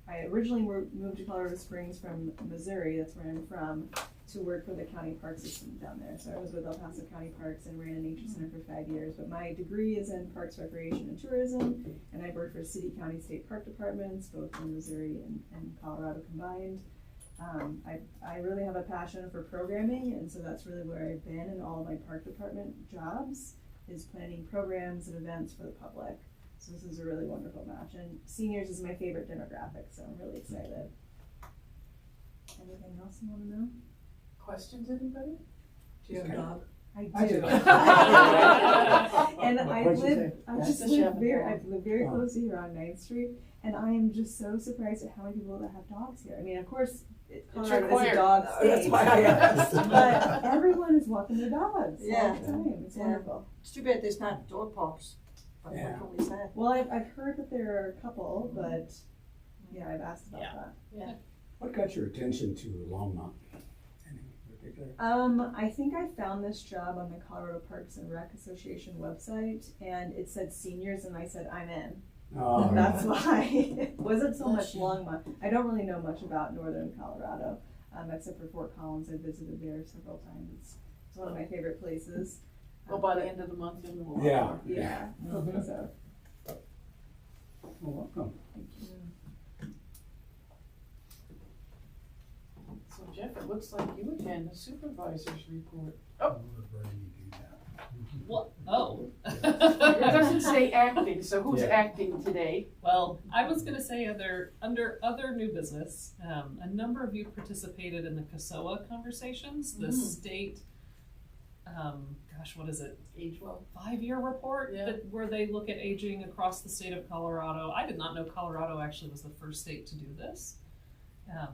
S10: I originally moved to Colorado Springs from Missouri, that's where I'm from, to work for the county park system down there. So I was with El Paso County Parks and ran a nature center for 5 years. But my degree is in parks, recreation, and tourism, and I've worked for city, county, state park departments, both in Missouri and Colorado combined. I really have a passion for programming, and so that's really where I've been in all of my park department jobs, is planning programs and events for the public. So this is a really wonderful match, and seniors is my favorite demographic, so I'm really excited. Anything else you want to know?
S2: questions, anybody?
S5: Do you have a dog?
S10: I
S11: I
S10: do.
S11: do.
S10: And
S11: What'd you say?
S10: I've lived very close to here on 9th Street, and I am just so surprised at how many people that have dogs here. I mean, of course, Colorado is a
S2: required.
S10: dog state.
S5: That's why I asked.
S10: But everyone is walking their dogs all
S1: Yeah.
S10: the time. It's
S1: Yeah.
S10: wonderful.
S1: It's too bad there's not dog parks. But
S11: Yeah.
S1: what can we say?
S10: Well, I've heard that there are a couple, but yeah, I've asked about that.
S11: What got your attention to Longmont? Anything particular?
S10: I think I found this job on the Colorado Parks and Rec Association website, and it said seniors, and I said, I'm in.
S11: Oh,
S10: That's why. It wasn't so much Longmont. I don't really know much about northern Colorado, except for Fort Collins. I visited there several times. It's one of my favorite places.
S2: Well, by the end of the month, you'll know.
S11: Yeah.
S10: Yeah, I think so.
S11: Well, welcome.
S10: Thank you.
S2: So Jeff, it looks like you attend the supervisor's report.
S11: I'll let Brandy do that.
S8: What? Oh.
S2: It doesn't say acting, so who's
S11: Yeah.
S2: acting today?
S8: Well, I was going to say under other new business, a number of you participated in the CASOA conversations, the state, what is it?
S2: Age well.
S8: 5-year report
S2: Yeah.
S8: where they look at aging across the state of Colorado. I did not know Colorado actually was the first state to do this.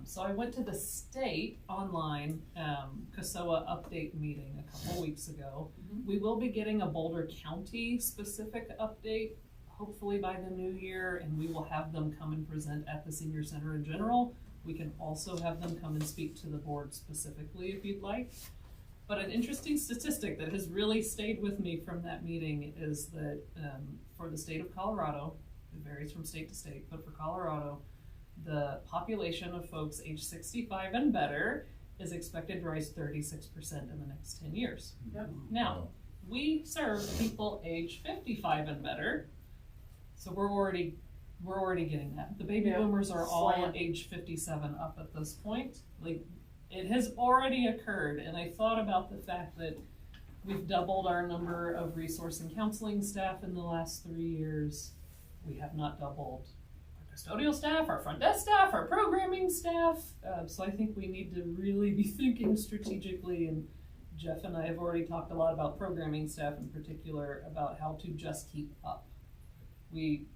S8: So I went to the state online CASOA update meeting a couple weeks ago. We will be getting a Boulder County specific update hopefully by the new year, and we will have them come and present at the senior center in general. We can also have them come and speak to the board specifically if you'd like. But an interesting statistic that has really stayed with me from that meeting is that for the state of Colorado, it varies from state to state, but for Colorado, the population of folks age 65 and better is expected to rise 36% in the next 10 years.
S2: Yep.
S8: Now, we serve people age 55 and better, so we're already getting that. The baby boomers are all
S2: Slant.
S8: age 57 up at this point. Like, it has already occurred, and I thought about the fact that we've doubled our number of resource and counseling staff in the last 3 years. We have not doubled our custodial staff, our front desk staff, our programming staff. So I think we need to really be thinking strategically, and Jeff and I have already talked a lot about programming staff in particular, about how to just keep up. We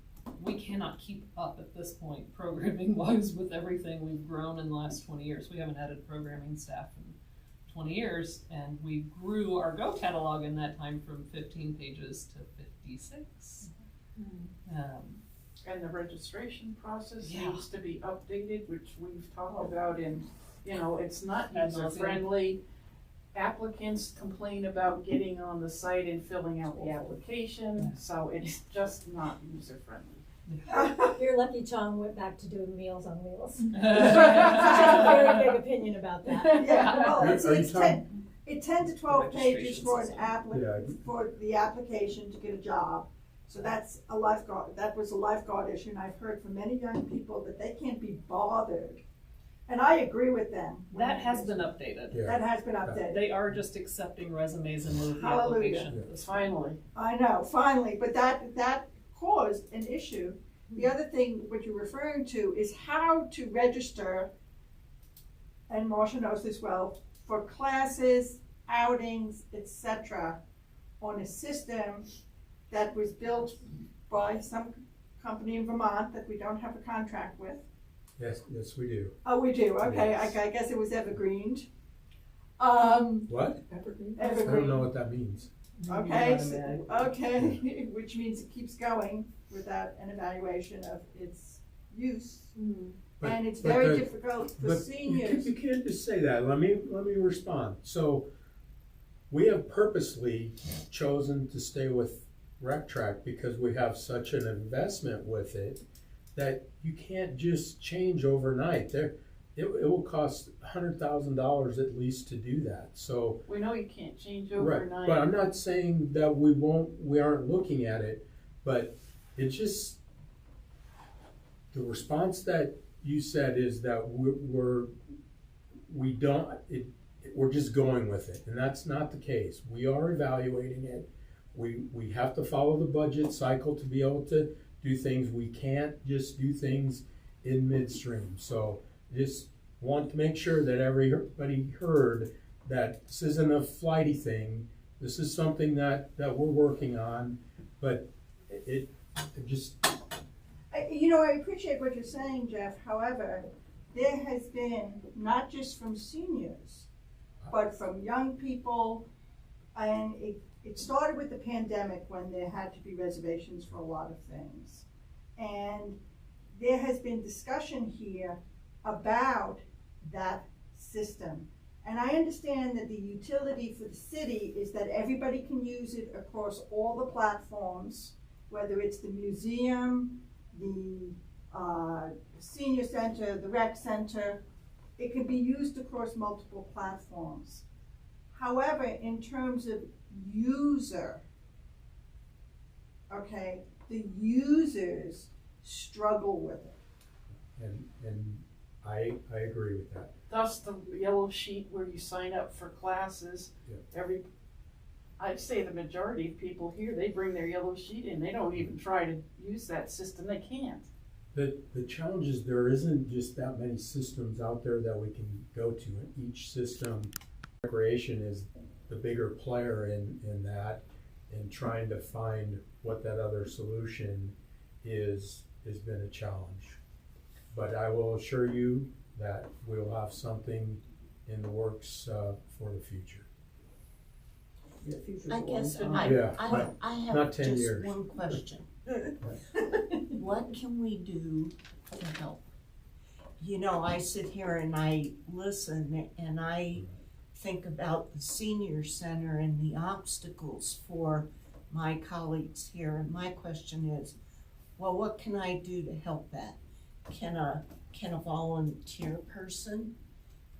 S8: cannot keep up at this point, programming wise, with everything we've grown in the last 20 years. We haven't added programming staff in 20 years, and we grew our Go catalog in that time from 15 pages to 56.
S2: And the registration process
S6: Yeah.
S2: needs to be updated, which we've talked about in, it's not
S8: Ad
S2: user
S8: nauseam.
S2: friendly. Applicants complain about getting on the site and filling out the application, so it's just not user friendly.
S14: You're lucky Chong went back to doing Meals on Wheels. She has a very big opinion about that.
S1: Yeah, well,
S9: Are
S1: it's
S9: you talking-
S1: 10 to 12 pages
S3: Registration
S1: for an
S3: system.
S1: for the application to get a job. So that's a lifeguard, that was a lifeguard issue, and I've heard from many young people that they can't be bothered. And I agree with them.
S8: That has been updated.
S9: Yeah.
S1: That has been updated.
S8: They are just accepting resumes in lieu of the
S1: Hallelujah.
S8: application.
S2: It's finally.
S1: I know, finally, but that caused an issue. The other thing, what you're referring to, is how to register, and Marcia knows this well, for classes, outings, etc., on a system that was built by some company in Vermont that we don't have a contract with.
S9: Yes, we do.
S1: Oh, we do, okay,
S9: Yes.
S1: I guess it was evergreened.
S9: What?
S5: Evergreen?
S9: I don't know
S1: Evergreen,
S9: what that means.
S1: okay,
S8: Automatic.
S1: okay, which means it keeps going without an evaluation of its use.
S9: But-
S1: And it's
S9: but
S1: very
S9: the-
S1: difficult for
S9: But
S1: seniors.
S9: you can't just say that. Let me respond. So we have purposely chosen to stay with Rec Track because we have such an investment with it that you can't just change overnight. It will cost $100,000 at least to do that. So
S2: We know you can't change
S9: right,
S2: overnight.
S9: but I'm not saying that we aren't looking at it, but it's just the response that you said is that we're just going with it, and that's not the case. We are evaluating it. We have to follow the budget cycle to be able to do things. We can't just do things in midstream. So just want to make sure that everybody heard that this isn't a flighty thing. This is something that we're working on, but it just.
S1: I appreciate what you're saying, Jeff. However, there has been, not just from seniors, but from young people, and it started with the pandemic when there had to be reservations for a lot of things. And there has been discussion here about that system. And I understand that the utility for the city is that everybody can use it across all the platforms, whether it's the museum, the senior center, the rec center. It can be used across multiple platforms. However, in terms of user, okay, the users struggle with it.
S9: And I agree with that.
S2: Thus the yellow sheet where you sign up for classes,
S9: Yeah.
S2: I'd say the majority of people here, they bring their yellow sheet in, they don't even try to use that system, they can't.
S9: The challenge is there isn't just that many systems out there that we can go to. Each system, recreation is the bigger player in that, and trying to find what that other solution is has been a challenge. But I will assure you that we'll have something in the works for the future.
S5: Yeah, future's
S6: I
S5: a long
S6: guess
S5: time.
S6: I
S9: not
S6: have
S9: 10
S6: just
S9: years.
S6: one question. What can we do to help? I sit here and I listen and I think about the senior center and the obstacles for my colleagues here. And my question is, well, what can I do to help that? Can a volunteer person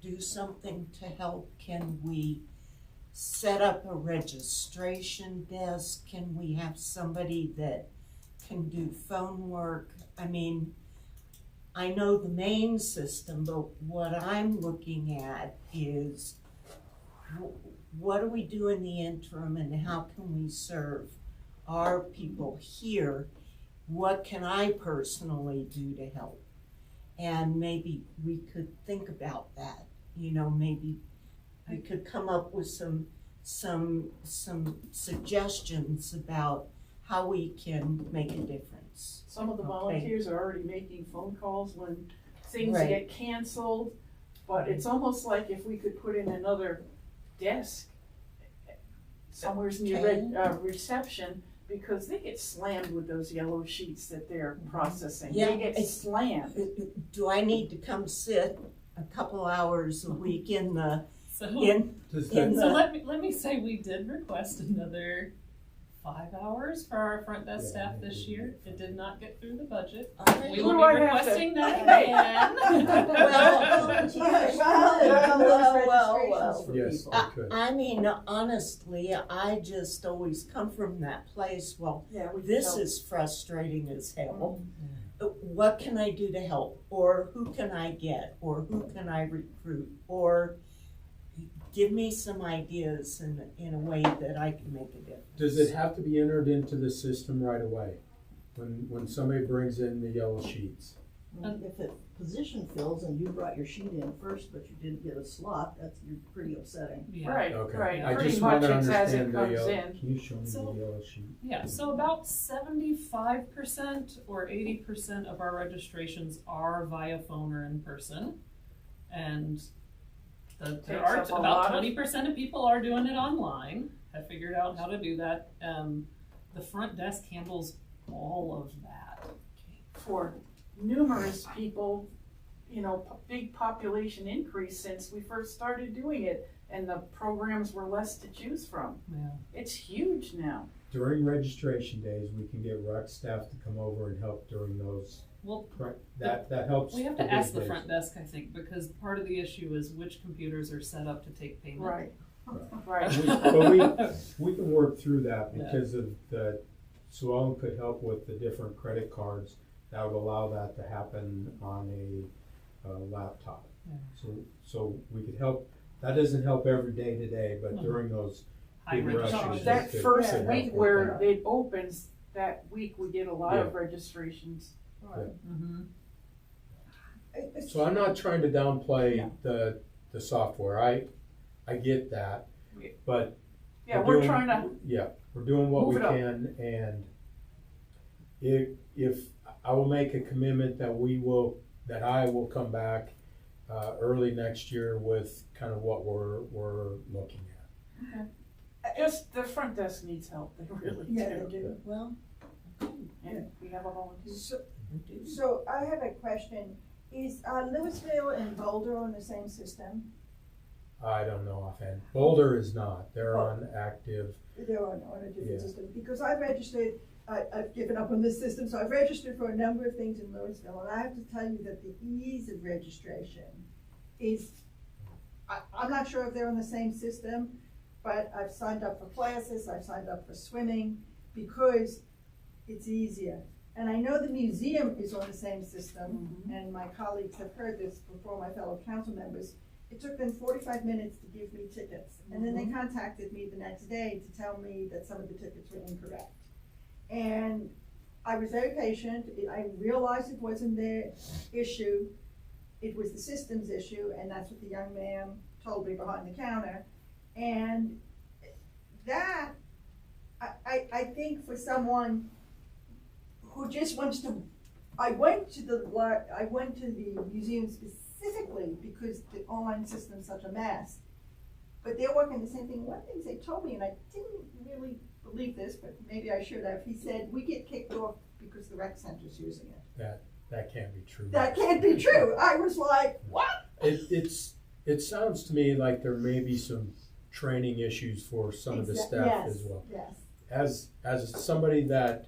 S6: do something to help? Can we set up a registration desk? Can we have somebody that can do phone work? I mean, I know the main system, but what I'm looking at is what do we do in the interim and how can we serve our people here? What can I personally do to help? And maybe we could think about that. Maybe we could come up with some suggestions about how we can make a difference.
S2: Some of the
S6: Okay.
S2: volunteers are already making phone calls when things
S6: Right.
S2: get canceled, but it's almost like if we could put in another desk somewhere near
S6: Okay.
S2: reception, because they get slammed with those yellow sheets that they're processing.
S6: Yeah,
S2: They get
S6: it's-
S2: slammed.
S6: Do I need to come sit a couple hours a week in the,
S8: So,
S6: in
S9: Does
S6: In
S9: that,
S8: so
S6: the-
S8: let me say we did request another 5 hours for our front desk staff this year. It did not get through the budget. We
S2: Who
S8: will
S2: do
S8: be
S2: I have to-
S8: requesting that again.
S5: Well,
S9: yes,
S6: I,
S9: I could.
S6: I mean, honestly, I just always come from that place, well,
S5: Yeah, we
S6: this
S5: felt-
S6: is frustrating as hell. What can I do to help? Or who can I get? Or who can I recruit? Or give me some ideas in a way that I can make a difference.
S9: Does it have to be entered into the system right away? When somebody brings in the yellow sheets?
S12: If a position fills and you brought your sheet in first, but you didn't get a slot, you're pretty upsetting.
S8: Yeah.
S2: Right,
S9: Okay.
S2: right.
S9: I
S2: Pretty
S9: just
S2: much
S9: wanna
S2: it's as it
S9: understand the
S2: comes
S9: yellow.
S2: in.
S9: Can you show me
S8: So-
S9: the yellow sheet?
S8: Yeah, so about 75% or 80% of our registrations are via phone or in person. And there
S2: Takes
S8: are
S2: up a lot
S8: about
S2: of-
S8: 20% of people are doing it online. I figured out how to do that. The front desk handles all of that.
S2: For numerous people, big population increase since we first started doing it, and the programs were less to choose from.
S8: Yeah.
S2: It's huge now.
S9: During registration days, we can get rec staff to come over and help during those.
S8: Well,
S9: That helps.
S8: we have
S9: the
S8: to ask
S9: big
S8: the
S9: days.
S8: front desk, I think, because part of the issue is which computers are set up to take payment.
S2: Right.
S9: But we can work through that
S8: Yeah.
S9: because of Sue Ellen could help with the different credit cards that would allow that to happen on a laptop.
S8: Yeah.
S9: So we could help, that doesn't help every day to day, but
S8: No.
S9: during those
S8: High
S9: big rushes.
S8: registration.
S2: That
S9: it could-
S2: first
S9: could help
S2: week
S9: with
S2: where
S9: that.
S2: it opens, that week we get a lot of registrations.
S8: Mm-hmm.
S9: So I'm not trying to downplay the software, I get that,
S2: Yeah.
S9: but.
S2: Yeah, we're
S9: doing-
S2: trying to,
S9: Yeah, we're doing what we
S2: Move it up.
S9: can, and if I will make a commitment that I will come back early next year with kind of what we're looking at.
S2: just the front desk needs help, they really
S5: Yeah, they
S2: do.
S5: do.
S6: Well,
S2: And we have a volunteer.
S1: So I have a question. Is Louisville and Boulder on the same system?
S9: I don't know offhand. Boulder is not, they're on active,
S1: They're on a different
S9: Yeah.
S1: system, because I've registered, I've given up on this system, so I've registered for a number of things in Louisville, and I have to tell you that the ease of registration is, I'm not sure if they're on the same system, but I've signed up for classes, I've signed up for swimming, because it's easier. And I know the museum is on the same system, and my colleagues have heard this before, my fellow council members. It took them 45 minutes to give me tickets, and then they contacted me the next day to tell me that some of the tickets were incorrect. And I was very patient. I realized it wasn't their issue. It was the system's issue, and that's what the young man told me behind the counter. And that, I think for someone who just wants to, I went to the museum specifically because the online system's such a mess. But they're working the same thing. One of the things they told me, and I didn't really believe this, but maybe I should have, he said, we get kicked off because the rec center's using it.
S9: that can't be true.
S1: That can't be true. I was like, what?
S9: It sounds to me like there may be some training issues for some of the staff as well.
S1: Yes.
S9: As somebody that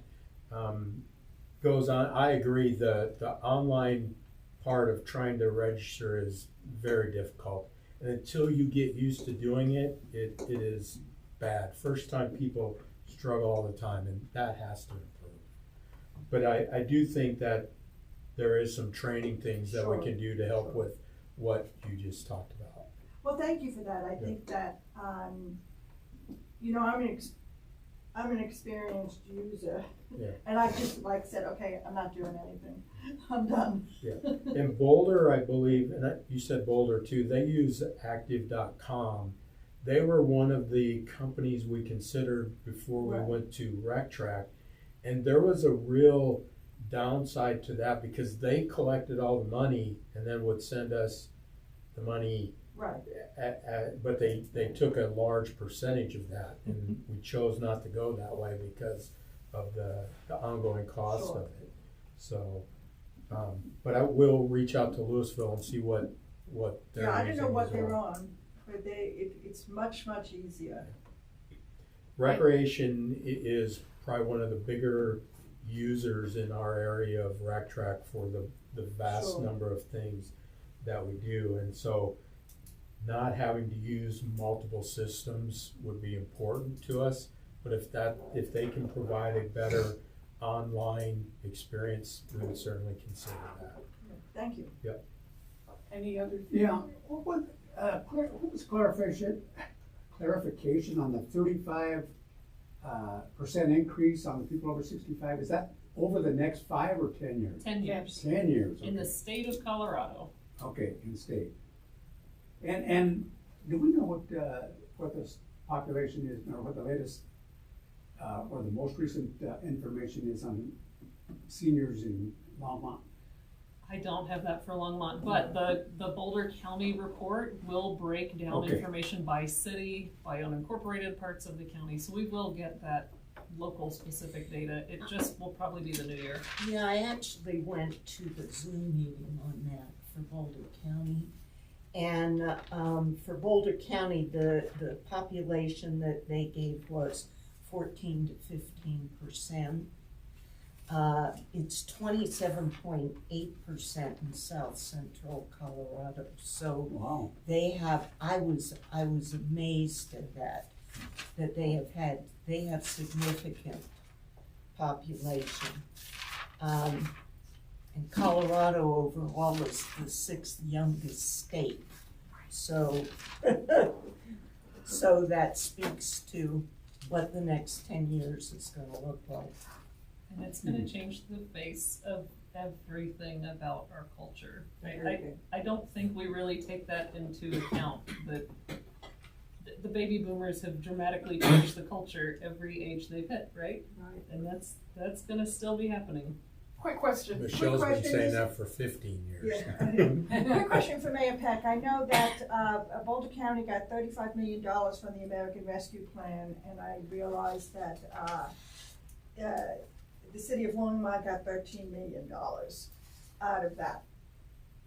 S9: goes on, I agree, the online part of trying to register is very difficult. And until you get used to doing it, it is bad. First time people struggle all the time, and that has to improve. But I do think that there is some training things that we can do to help with what you just talked about.
S1: Well, thank you for that. I think that, I'm an experienced user.
S9: Yeah.
S1: And I just said, okay, I'm not doing anything. I'm done.
S9: Yeah. In Boulder, I believe, and you said Boulder too, they use active.com. They were one of the companies we considered before we went to RecTrack. And there was a real downside to that because they collected all the money and then would send us the money.
S1: Right.
S9: But they took a large percentage of that, and we chose not to go that way because of the ongoing cost
S1: Sure.
S9: of it. So, but I will reach out to Louisville and see what they're
S1: Yeah, I don't know
S9: using
S1: what
S9: as
S1: they're
S9: well.
S1: on, but it's much easier.
S9: Recreation is probably one of the bigger users in our area of Rack Track for the vast
S1: Sure.
S9: number of things that we do. And so not having to use multiple systems would be important to us. But if they can provide a better online experience, we would certainly consider that.
S1: Thank you.
S9: Yep.
S2: Any other?
S11: Yeah, what was clarification on the 35% increase on the people over 65? Is that over the next 5 or 10 years?
S8: 10 years.
S11: 10 years.
S8: In the
S11: okay.
S8: state of Colorado.
S11: Okay, in state. And do we know what the population is, or what the latest, or the most recent information is on seniors in Longmont?
S8: I don't have that for Longmont, but the Boulder County report will break down
S11: Okay.
S8: information by city, by unincorporated parts of the county, so we will get that local specific data. It just will probably be the new year.
S6: Yeah, I actually went to the Zoom meeting on that for Boulder County. And for Boulder County, the population that they gave was 14 to 15%. It's 27.8% in South Central Colorado. So
S11: Wow.
S6: they have, I was amazed at that they have significant population. And Colorado overall is the 6th youngest state. So, so that speaks to what the next 10 years is gonna look like.
S8: And it's gonna change the face of everything about our culture. I don't think we really take that into account, that the baby boomers have dramatically changed the culture every age they've hit, right?
S5: Right.
S8: And that's gonna still be happening.
S2: Quick question.
S9: Michelle's been
S1: question
S9: saying
S1: is-
S9: that for 15 years.
S1: Yeah. Quick question for Mayor Peck. I know that Boulder County got $35 million from the American Rescue Plan, and I realized that the city of Longmont got $13 million out of that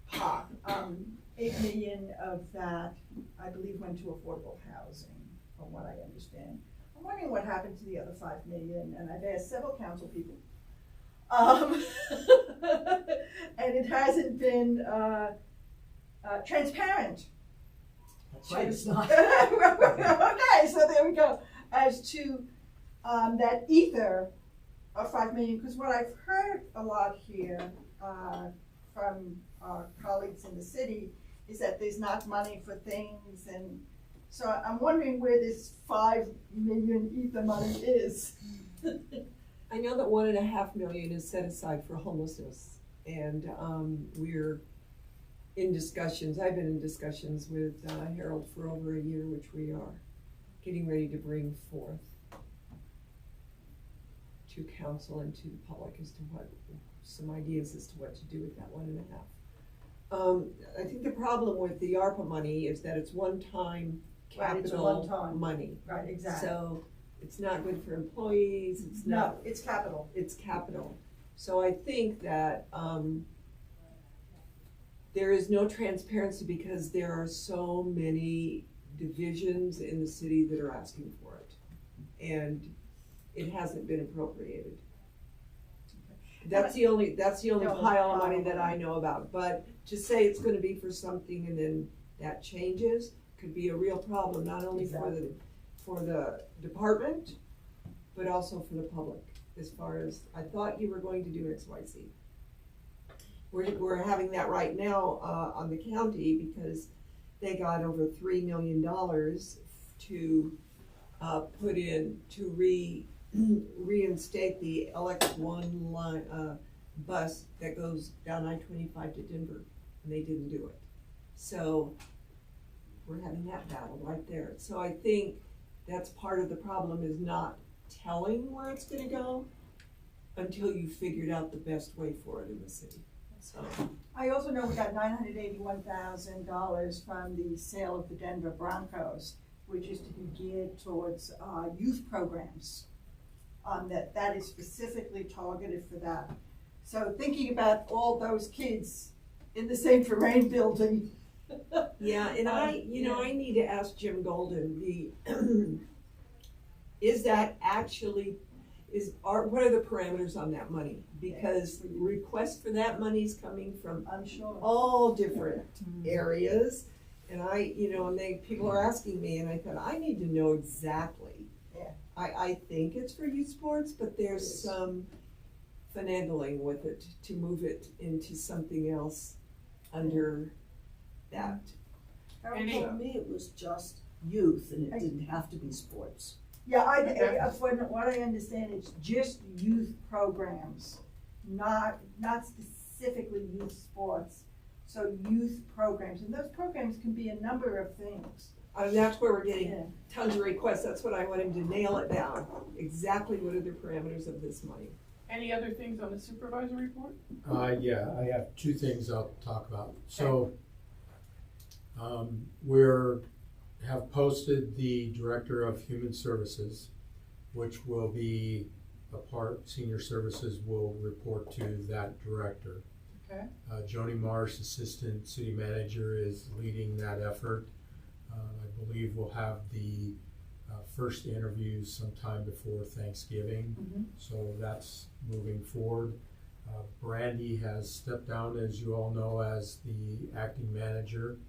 S1: pot. $8 million of that, I believe, went to affordable housing, from what I understand. I'm wondering what happened to the other $5 million, and I've asked several council people. And it hasn't been transparent.
S12: That's right, it's not.
S1: Okay, so there we go. As to that ether of $5 million, because what I've heard a lot here from our colleagues in the city is that there's not money for things, and so I'm wondering where this $5 million ether money is.
S5: I know that $1.5 million is set aside for homelessness, and we're in discussions. I've been in discussions with Harold for over a year, which we are getting ready to bring forth to council and to the public as to what, some ideas as to what to do with that $1.5. I think the problem with the ARPA money is that it's one-time
S1: Right, it's a
S5: capital
S1: one-time.
S5: money.
S1: Right, exactly.
S5: So it's not good for employees, it's not.
S1: No, it's capital.
S5: It's capital. So I think that there is no transparency because there are so many divisions in the city that are asking for it. And it hasn't been appropriated. That's the only pile of money that I know about. But to say it's gonna be for something and then that changes could be a real problem, not only for the department, but also for the public, as far as, I thought you were going to do XYZ. We're having that right now, on the county, because they got over $3 million to, put in, to reinstate the LX1 line, bus that goes down I-25 to Denver, and they didn't do it. So, we're having that battle right there. So I think that's part of the problem, is not telling where it's gonna go until you figured out the best way for it in the city. So
S1: I also know we got $981,000 from the sale of the Denver Broncos, which is to be geared towards youth programs. that is specifically targeted for that. So thinking about all those kids in the St. Vermain building.
S5: Yeah, and I need to ask Jim Golden, is that actually, what are the parameters on that money? Because requests for that money's coming from,
S1: I'm sure,
S5: all different areas. And people are asking me, and I thought, I need to know exactly.
S1: Yeah.
S5: I think it's for youth sports, but there's some finagling with it to move it into something else under that.
S12: Harold told me it was just youth and it didn't have to be sports.
S1: Yeah, from what I understand, it's just youth programs, not specifically youth sports. So youth programs, and those programs can be a number of things.
S5: And that's where we're getting tons of requests. That's what I want him to nail it down. Exactly what are the parameters of this money?
S2: Any other things on the supervisor report?
S9: Yeah, I have two things I'll talk about. So, we're have posted the Director of Human Services, which will be Senior Services will report to that director.
S2: Okay.
S9: Joni Marsh, Assistant City Manager, is leading that effort. I believe we'll have the first interviews sometime before Thanksgiving, so that's moving forward. Brandy has stepped down, as you all know, as the acting manager.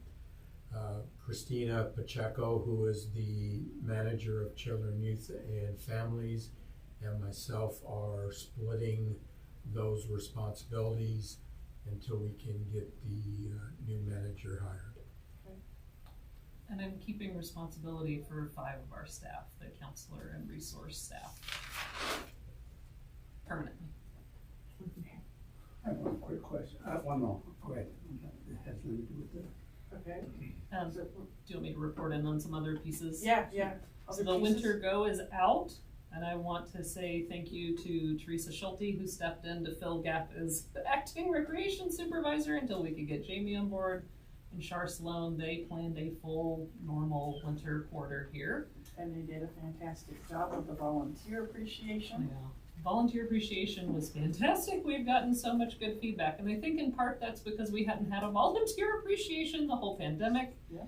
S9: Christina Pacheco, who is the manager of Children, Youth, and Families, and myself are splitting those responsibilities until we can get the new manager hired.
S8: And I'm keeping responsibility for 5 of our staff, the counselor and resource staff, permanently.
S11: I have one quick question. One more. Go ahead. It has nothing to do with this.
S2: Okay.
S8: Do you want me to report in on some other pieces?
S2: Yeah.
S8: So the Winter Go is out, and I want to say thank you to Teresa Schulte, who stepped in to fill gap as the acting recreation supervisor until we could get Jamie on board. And Char Sloan, they planned a full normal winter quarter here.
S2: And they did a fantastic job with the volunteer appreciation.
S8: Yeah. Volunteer appreciation was fantastic. We've gotten so much good feedback. And I think in part that's because we hadn't had a volunteer appreciation the whole pandemic.
S2: Yeah.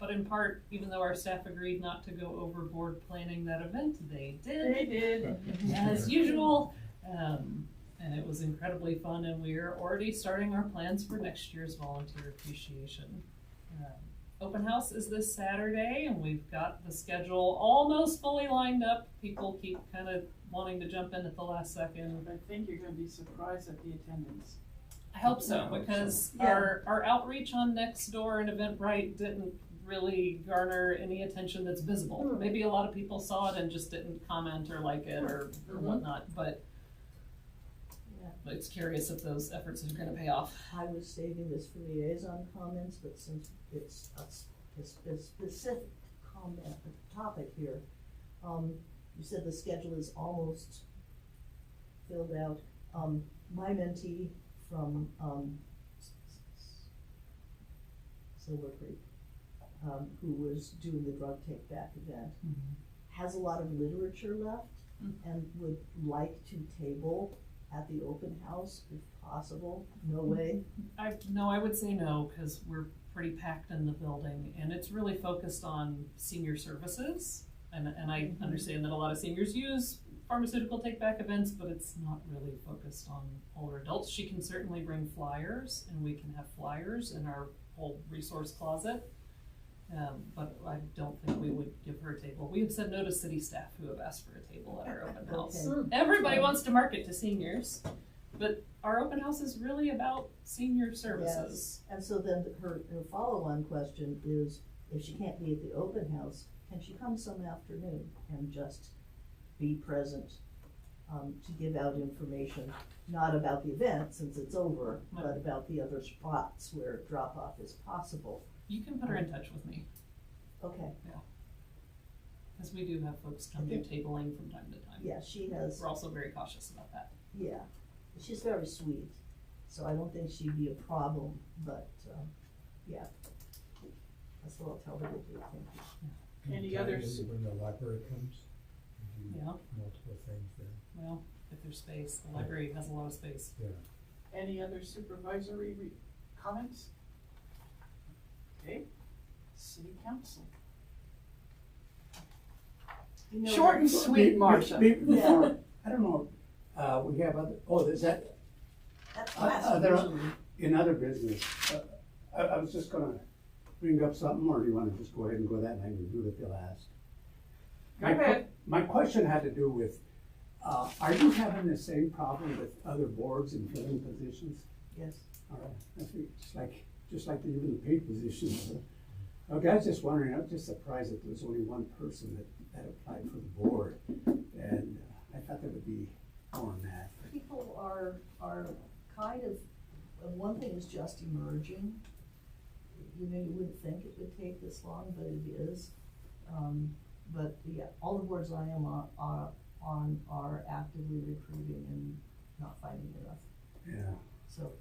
S8: But in part, even though our staff agreed not to go overboard planning that event, they did.
S2: They did.
S8: As usual. And it was incredibly fun, and we are already starting our plans for next year's volunteer appreciation. Open house is this Saturday, and we've got the schedule almost fully lined up. People keep kind of wanting to jump in at the last second.
S2: I think you're going to be surprised at the attendance.
S8: I hope so, because our outreach on Nextdoor and Eventbrite didn't really garner any attention that's visible. Maybe a lot of people saw it and just didn't comment or like it or whatnot, but it's curious if those efforts are going to pay off.
S12: I was saving this for liaison comments, but since it's a specific comment, topic here, you said the schedule is almost filled out. My mentee from Silver Creek, who was doing the drug take back event, has a lot of literature left and would like to table at the open house if possible. No way?
S8: I would say no, because we're pretty packed in the building, and it's really focused on senior services. And I understand that a lot of seniors use pharmaceutical take-back events, but it's not really focused on older adults. She can certainly bring flyers, and we can have flyers in our whole resource closet. But I don't think we would give her a table. We have said no to city staff who have asked for a table at our open house.
S12: Okay.
S8: Everybody wants to market to seniors, but our open house is really about senior services.
S12: Yes. And so then her follow-on question is, if she can't be at the open house, can she come some afternoon and just be present to give out information, not about the event since it's over, but about the other spots where drop-off is possible?
S8: You can put her in touch with me.
S12: Okay.
S8: Yeah. Because we do have folks come do tabling from time to time.
S12: Yeah, she has.
S8: We're also very cautious about that.
S12: Yeah, she's very sweet, so I don't think she'd be a problem, but, yeah. That's what I'll tell her to do, thank you.
S2: Any others?
S9: When the library comes? do
S8: Yeah.
S9: multiple things there.
S8: Well, if there's space, the library has a lot of space.
S9: Yeah.
S2: Any other supervisory comments? Okay, city council.
S5: You know,
S2: Short and sweet, Marcia.
S11: Before, I don't know, we have other, is that,
S12: That's
S11: other,
S12: usually.
S11: in other business, I was just gonna bring up something, or do you wanna just go ahead and go that and do it the last?
S2: Go ahead.
S11: My question had to do with, are you having the same problem with other boards and filling positions?
S12: Yes.
S11: All right, I think just like even the paid positions. Okay, I was just wondering, I was just surprised that there was only one person that applied for the board, and I thought there would be more than that.
S12: People are kind of, one thing is just emerging. You know, you wouldn't think it would take this long, but it is. But yeah, all the boards I am on are actively recruiting and not finding enough.
S11: Yeah.
S12: So,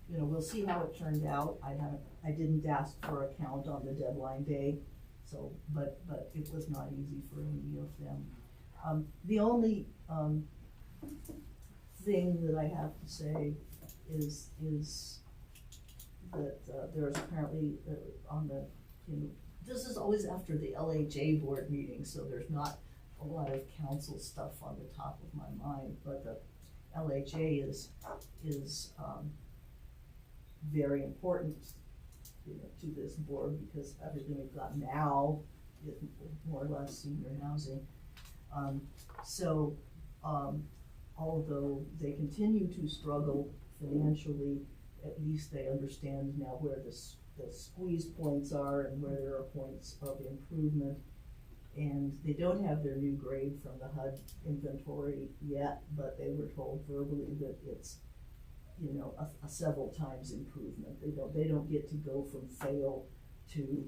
S12: you know, we'll see how it turned out. I didn't ask for a count on the deadline day, so, but it was not easy for any of them. The only, thing that I have to say is that, there is apparently, on the, you know, this is always after the LHA board meeting, so there's not a lot of council stuff on the top of my mind, but the LHA is very important, you know, to this board, because everything we've got now is more or less senior housing. Although they continue to struggle financially, at least they understand now where the squeeze points are and where there are points of improvement. And they don't have their new grade from the HUD inventory yet, but they were told verbally that it's, you know, a several times improvement. They don't get to go from fail to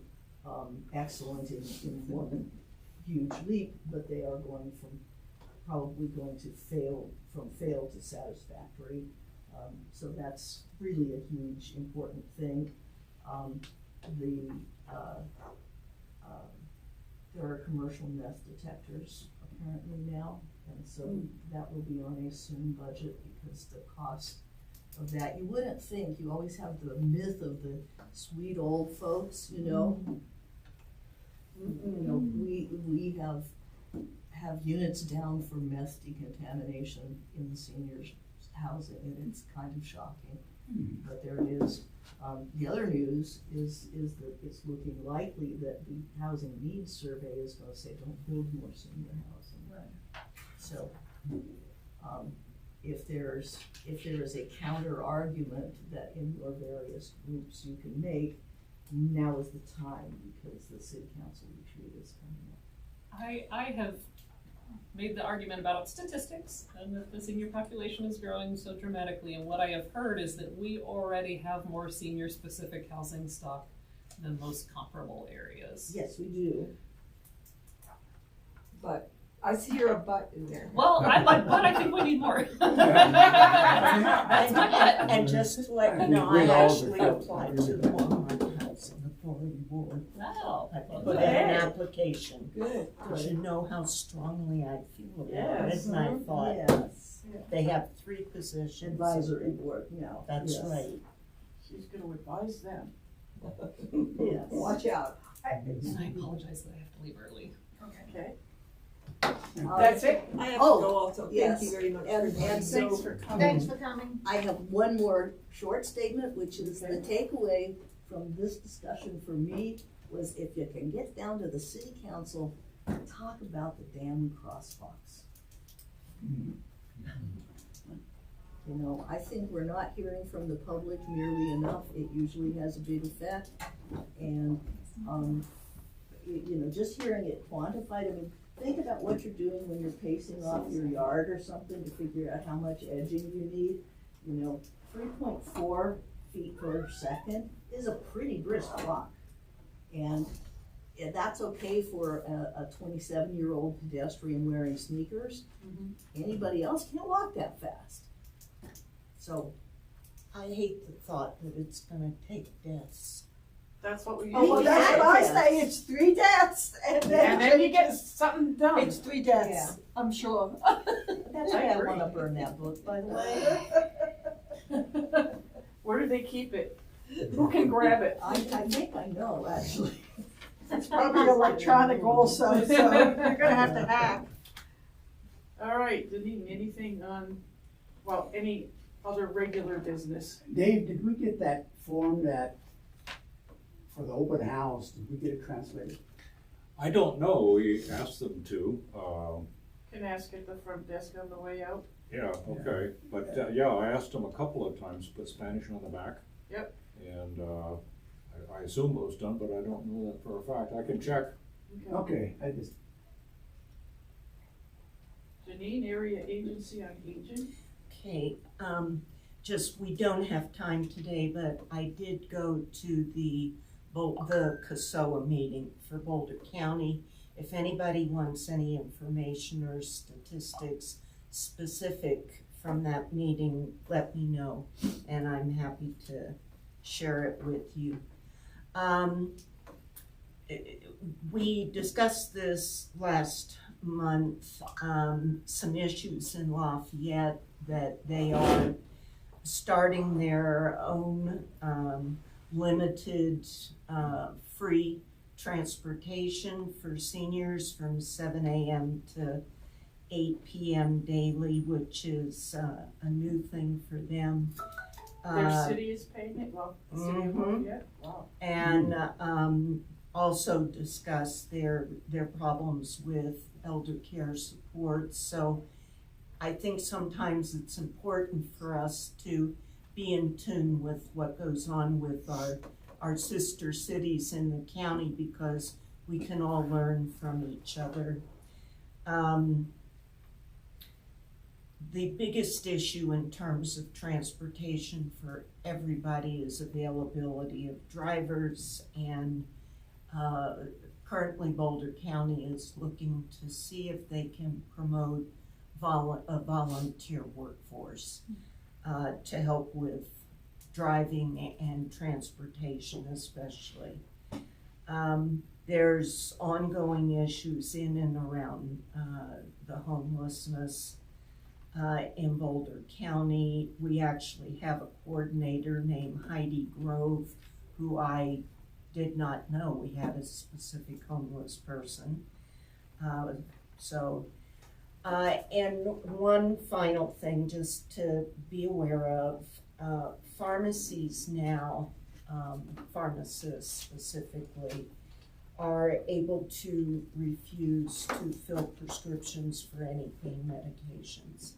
S12: excellent in one huge leap, but they are probably going to fail to satisfactory. So that's really a huge important thing. There are commercial meth detectors apparently now, and so that will be on a soon budget, because the cost of that, you wouldn't think, you always have the myth of the sweet old folks, you know. You know, we have units down for meth decontamination in the seniors housing, and it's kind of shocking, but there it is. The other news is that it's looking likely that the housing needs survey is going to say don't build more senior housing.
S3: Right.
S12: So, if there is a counter argument that in your various groups you can make, now is the time, because the city council retreat is coming up.
S8: I have made the argument about statistics and that the senior population is growing so dramatically, and what I have heard is that we already have more senior specific housing stock than most comparable areas.
S12: Yes, we do.
S5: But I see a but in there.
S8: Well, I think we need more.
S6: And just to let you know, I actually applied to the Longmont Housing Authority Board.
S8: Wow.
S6: I put in an application,
S12: Good.
S6: because you know how strongly I feel about
S12: Yes.
S6: it, and I thought,
S12: Yes.
S6: they have 3 positions.
S12: Advisory board, no.
S6: That's
S12: Yes.
S6: right.
S2: She's gonna advise them.
S12: Yes.
S5: Watch out.
S8: And I apologize that I have to leave early.
S2: Okay.
S5: That's
S2: it?
S5: I have to
S12: Oh,
S5: go also.
S12: yes.
S5: Thank you very much.
S12: And
S2: Thanks
S12: so
S2: for coming.
S1: Thanks for coming.
S12: I have one more short statement, which is the takeaway from this discussion for me was, if you can get down to the city council, talk about the damn crosswalks. You know, I think we're not hearing from the public nearly enough. It usually has a big effect. And, you know, just hearing it quantified, I mean, think about what you're doing when you're pacing off your yard or something to figure out how much edging you need. You know, 3.4 feet per second is a pretty brisk walk. And if that's okay for a 27-year-old pedestrian wearing sneakers, anybody else can't walk that fast. So,
S6: I hate the thought that it's gonna take deaths
S2: That's what we
S1: Oh, well,
S2: usually
S1: that's
S2: say.
S1: what I say, it's 3 deaths, and
S2: And then you get something done.
S1: it's 3 deaths, I'm sure.
S12: That's why I wanna burn that book, by the way.
S2: Where do they keep it? Who can grab it?
S12: I think I know, actually.
S1: It's probably electronic also, so you're gonna have to hack.
S2: All right, Deneen, anything on, well, any other regular business?
S11: Dave, did we get that form that, for the open house, did we get it translated?
S4: I don't know, we asked them to,
S2: Can ask at the front desk on the way out.
S4: yeah, okay, but, yeah, I asked them a couple of times to put Spanish on the back.
S2: Yep.
S4: And, I assume it was done, but I don't know that for a fact, I can check.
S11: Okay, I just,
S2: Deneen, Area Agency on Aging.
S6: Okay, just, we don't have time today, but I did go to the CASOA meeting for Boulder County. If anybody wants any information or statistics specific from that meeting, let me know, and I'm happy to share it with you. We discussed this last month, some issues in Lafayette that they are starting their own limited free transportation for seniors from 7 a.m. to 8 p.m. daily, which is a new thing for them.
S2: Their city is paying it, well, the city of Lafayette, wow.
S6: And also discuss their problems with elder care support. So I think sometimes it's important for us to be in tune with what goes on with our sister cities in the county, because we can all learn from each other. The biggest issue in terms of transportation for everybody is availability of drivers, and currently Boulder County is looking to see if they can promote a volunteer workforce to help with driving and transportation especially. There's ongoing issues in and around the homelessness in Boulder County. We actually have a coordinator named Heidi Grove, who I did not know we had a specific homeless person. And one final thing just to be aware of, pharmacies now, pharmacists specifically, are able to refuse to fill prescriptions for any pain medications.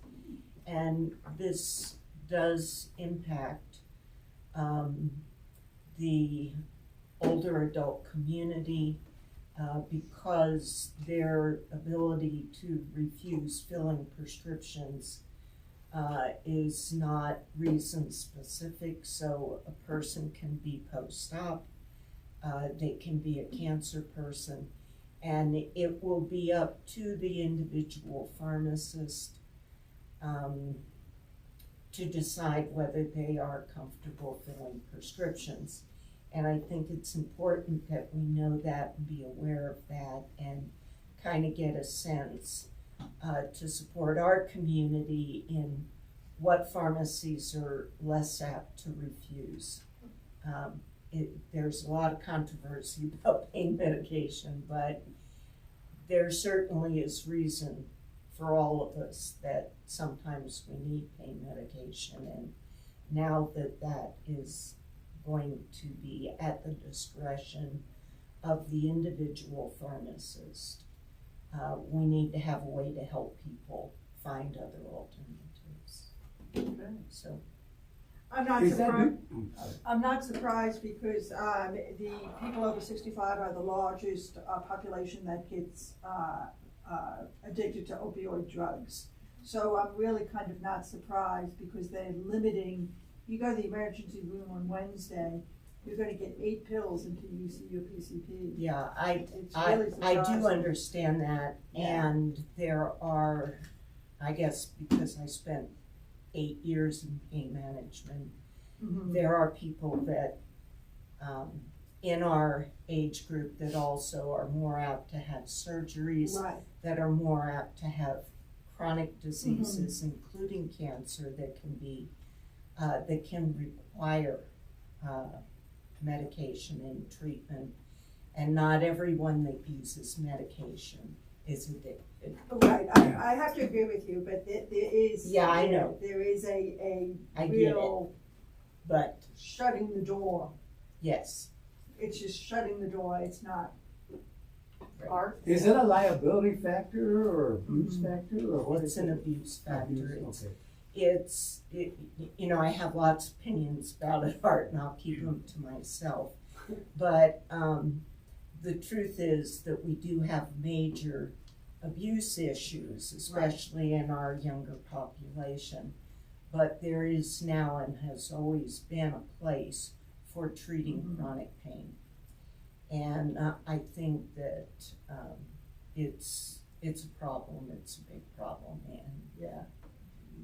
S6: And this does impact the older adult community because their ability to refuse filling prescriptions is not reason specific. So a person can be post-op, they can be a cancer person, and it will be up to the individual pharmacist to decide whether they are comfortable filling prescriptions. And I think it's important that we know that and be aware of that and kind of get a sense to support our community in what pharmacies are less apt to refuse. There's a lot of controversy about pain medication, but there certainly is reason for all of us that sometimes we need pain medication, and now that is going to be at the discretion of the individual pharmacist, we need to have a way to help people find other alternatives.
S2: Okay.
S6: So
S1: I'm not surprised because the people over 65 are the largest population that gets addicted to opioid drugs. So I'm really kind of not surprised because they're limiting. You go to the emergency room on Wednesday, you're going to get 8 pills until you see your PCP.
S6: yeah, I
S1: really
S6: do understand that, and there are, I guess because I spent 8 years in pain management, there are people that in our age group that also are more apt to have surgeries,
S1: Right.
S6: that are more apt to have chronic diseases, including cancer, that can be, that can require medication and treatment. And not everyone that uses medication is addicted.
S1: Right, I have to agree with you, but there is.
S6: Yeah, I know.
S1: There is a
S6: I get it.
S1: real
S6: But
S1: shutting the door.
S6: yes,
S1: It's just shutting the door, it's not.
S2: Art?
S11: Is it a liability factor or abuse factor or what
S6: it's
S11: is
S6: an
S11: it?
S6: abuse factor.
S11: Abuse, okay.
S6: You know, I have lots of opinions about it, Art, and I'll keep them to myself. But the truth is that we do have major abuse issues, especially in our younger population. But there is now and has always been a place for treating chronic pain. And I think that it's a problem, it's a big problem, and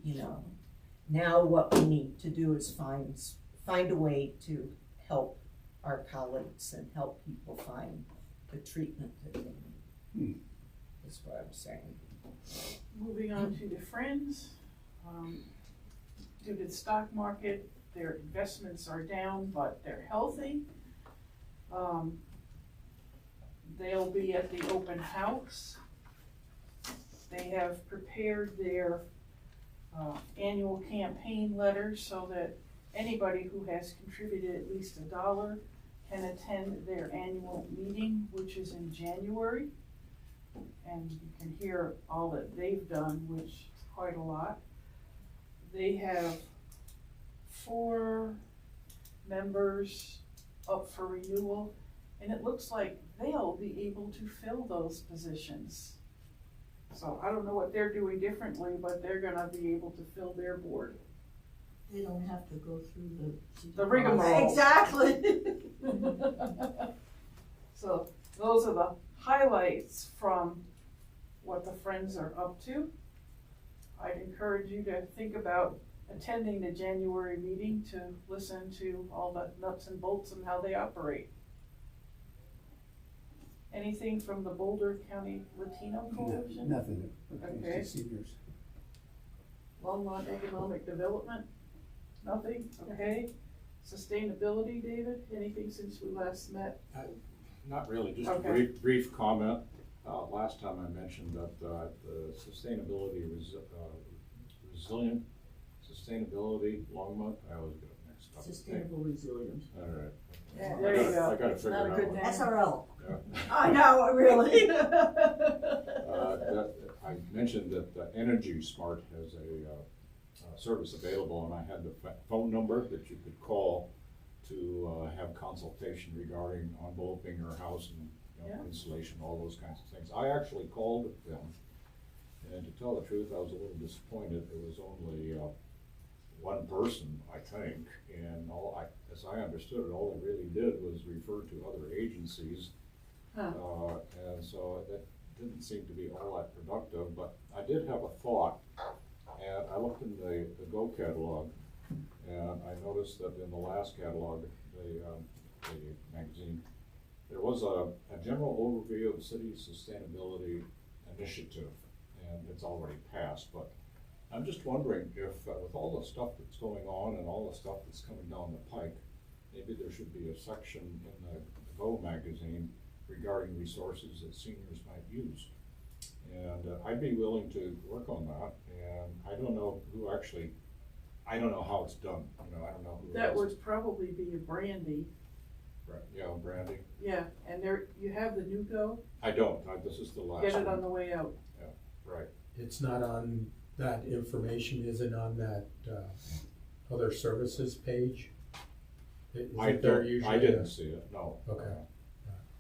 S6: you know, now what we need to do is find a way to help our colleagues and help people find the treatment that they need, is what I'm saying.
S2: Moving on to the Friends. Due to the stock market, their investments are down, but they're healthy. They'll be at the open house. They have prepared their annual campaign letter so that anybody who has contributed at least $1 can attend their annual meeting, which is in January. And you can hear all that they've done, which is quite a lot. They have 4 members up for renewal, and it looks like they'll be able to fill those positions. So I don't know what they're doing differently, but they're gonna be able to fill their board.
S12: They don't have to go through
S2: The rigmarole.
S1: Exactly.
S2: So those are the highlights from what the Friends are up to. I'd encourage you to think about attending the January meeting to listen to all the nuts and bolts and how they operate. Anything from the Boulder County Latino Coalition?
S11: Nothing.
S2: Okay.
S11: It's just seniors.
S2: Longmont Economic Development? Nothing? Okay. Sustainability, David? Anything since we last met?
S4: Not really, just
S2: Okay.
S4: a brief comment. Last time I mentioned that the resilient sustainability Longmont, I always get it mixed up.
S12: sustainable resilience.
S4: All right.
S1: Yeah.
S2: There you go.
S4: I gotta
S1: It's
S4: figure
S1: not
S4: it
S1: a
S4: out.
S1: good name.
S12: SRL.
S4: Yeah.
S1: I know, really.
S4: I mentioned that Energy Smart has a service available, and I had the phone number that you could call to have consultation regarding enveloping your house and insulation, all those kinds of things. I actually called them, and to tell the truth, I was a little disappointed. There was only one person, I think, and as I understood it, all they really did was refer to other agencies. And so that didn't seem to be all that productive, but I did have a thought, and I looked in the Go catalog, and I noticed that in the last catalog, the magazine, there was a general overview of city sustainability initiative, and it's already passed, but I'm just wondering if with all the stuff that's going on and all the stuff that's coming down the pike, maybe there should be a section in the Go magazine regarding resources that seniors might use. And I'd be willing to work on that, and I don't know how it's done, I don't know who.
S2: That would probably be a Brandy.
S4: Right, yeah, Brandy.
S2: Yeah, and you have the new Go?
S4: I don't, this is the last
S2: Get it
S4: one.
S2: on the way out.
S4: Yeah, right.
S9: It's not on, that information isn't on that other services page? Isn't there usually
S4: I didn't see it, no.
S9: Okay.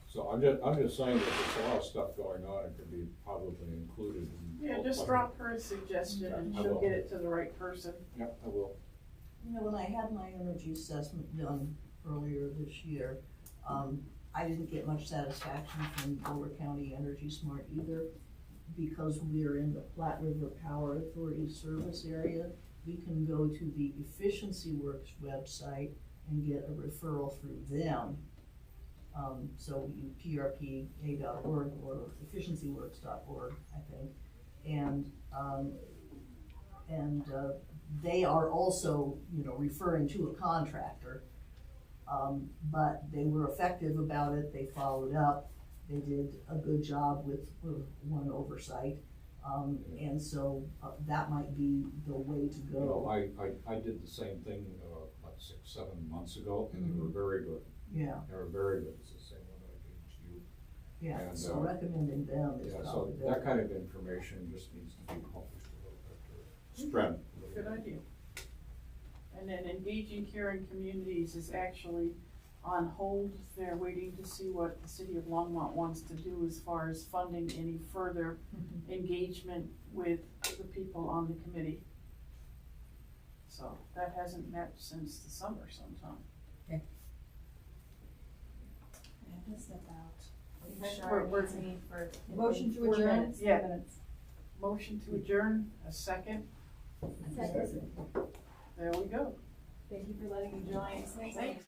S4: So I'm just saying that there's a lot of stuff going on, it could be probably included in.
S2: Yeah, just drop her a suggestion and she'll get it to the right person.
S4: Yep, I will.
S12: You know, when I had my energy assessment done earlier this year, I didn't get much satisfaction from Boulder County Energy Smart either, because we're in the Platte River Power Authority service area. We can go to the Efficiency Works website and get a referral through them So prpa.org or efficiencyworks.org, I think. And they are also, referring to a contractor. But they were effective about it, they followed up, they did a good job with one oversight. And so that might be the way to go.
S4: I did the same thing, like 6-7 months ago, and they were very good.
S12: Yeah.
S4: They were very good, it's the same one that I gave to you.
S12: Yeah,
S4: And,
S12: so recommending them is
S4: Yeah, so
S12: probably better.
S4: that kind of information just needs to be published a little bit to spread.
S2: Good idea. And then engaging caring communities is actually on hold. They're waiting to see what the city of Longmont wants to do as far as funding any further engagement with the people on the committee. So that hasn't met since the summer sometime.
S10: I have to step out.
S2: We're-
S10: Needs me for
S1: Motion to
S10: 4
S1: adjourn?
S10: minutes, 4
S2: Yeah.
S10: minutes.
S2: Motion to adjourn, a second.
S14: Second.
S2: There we go.
S10: Thank you for letting me join.
S2: Thanks.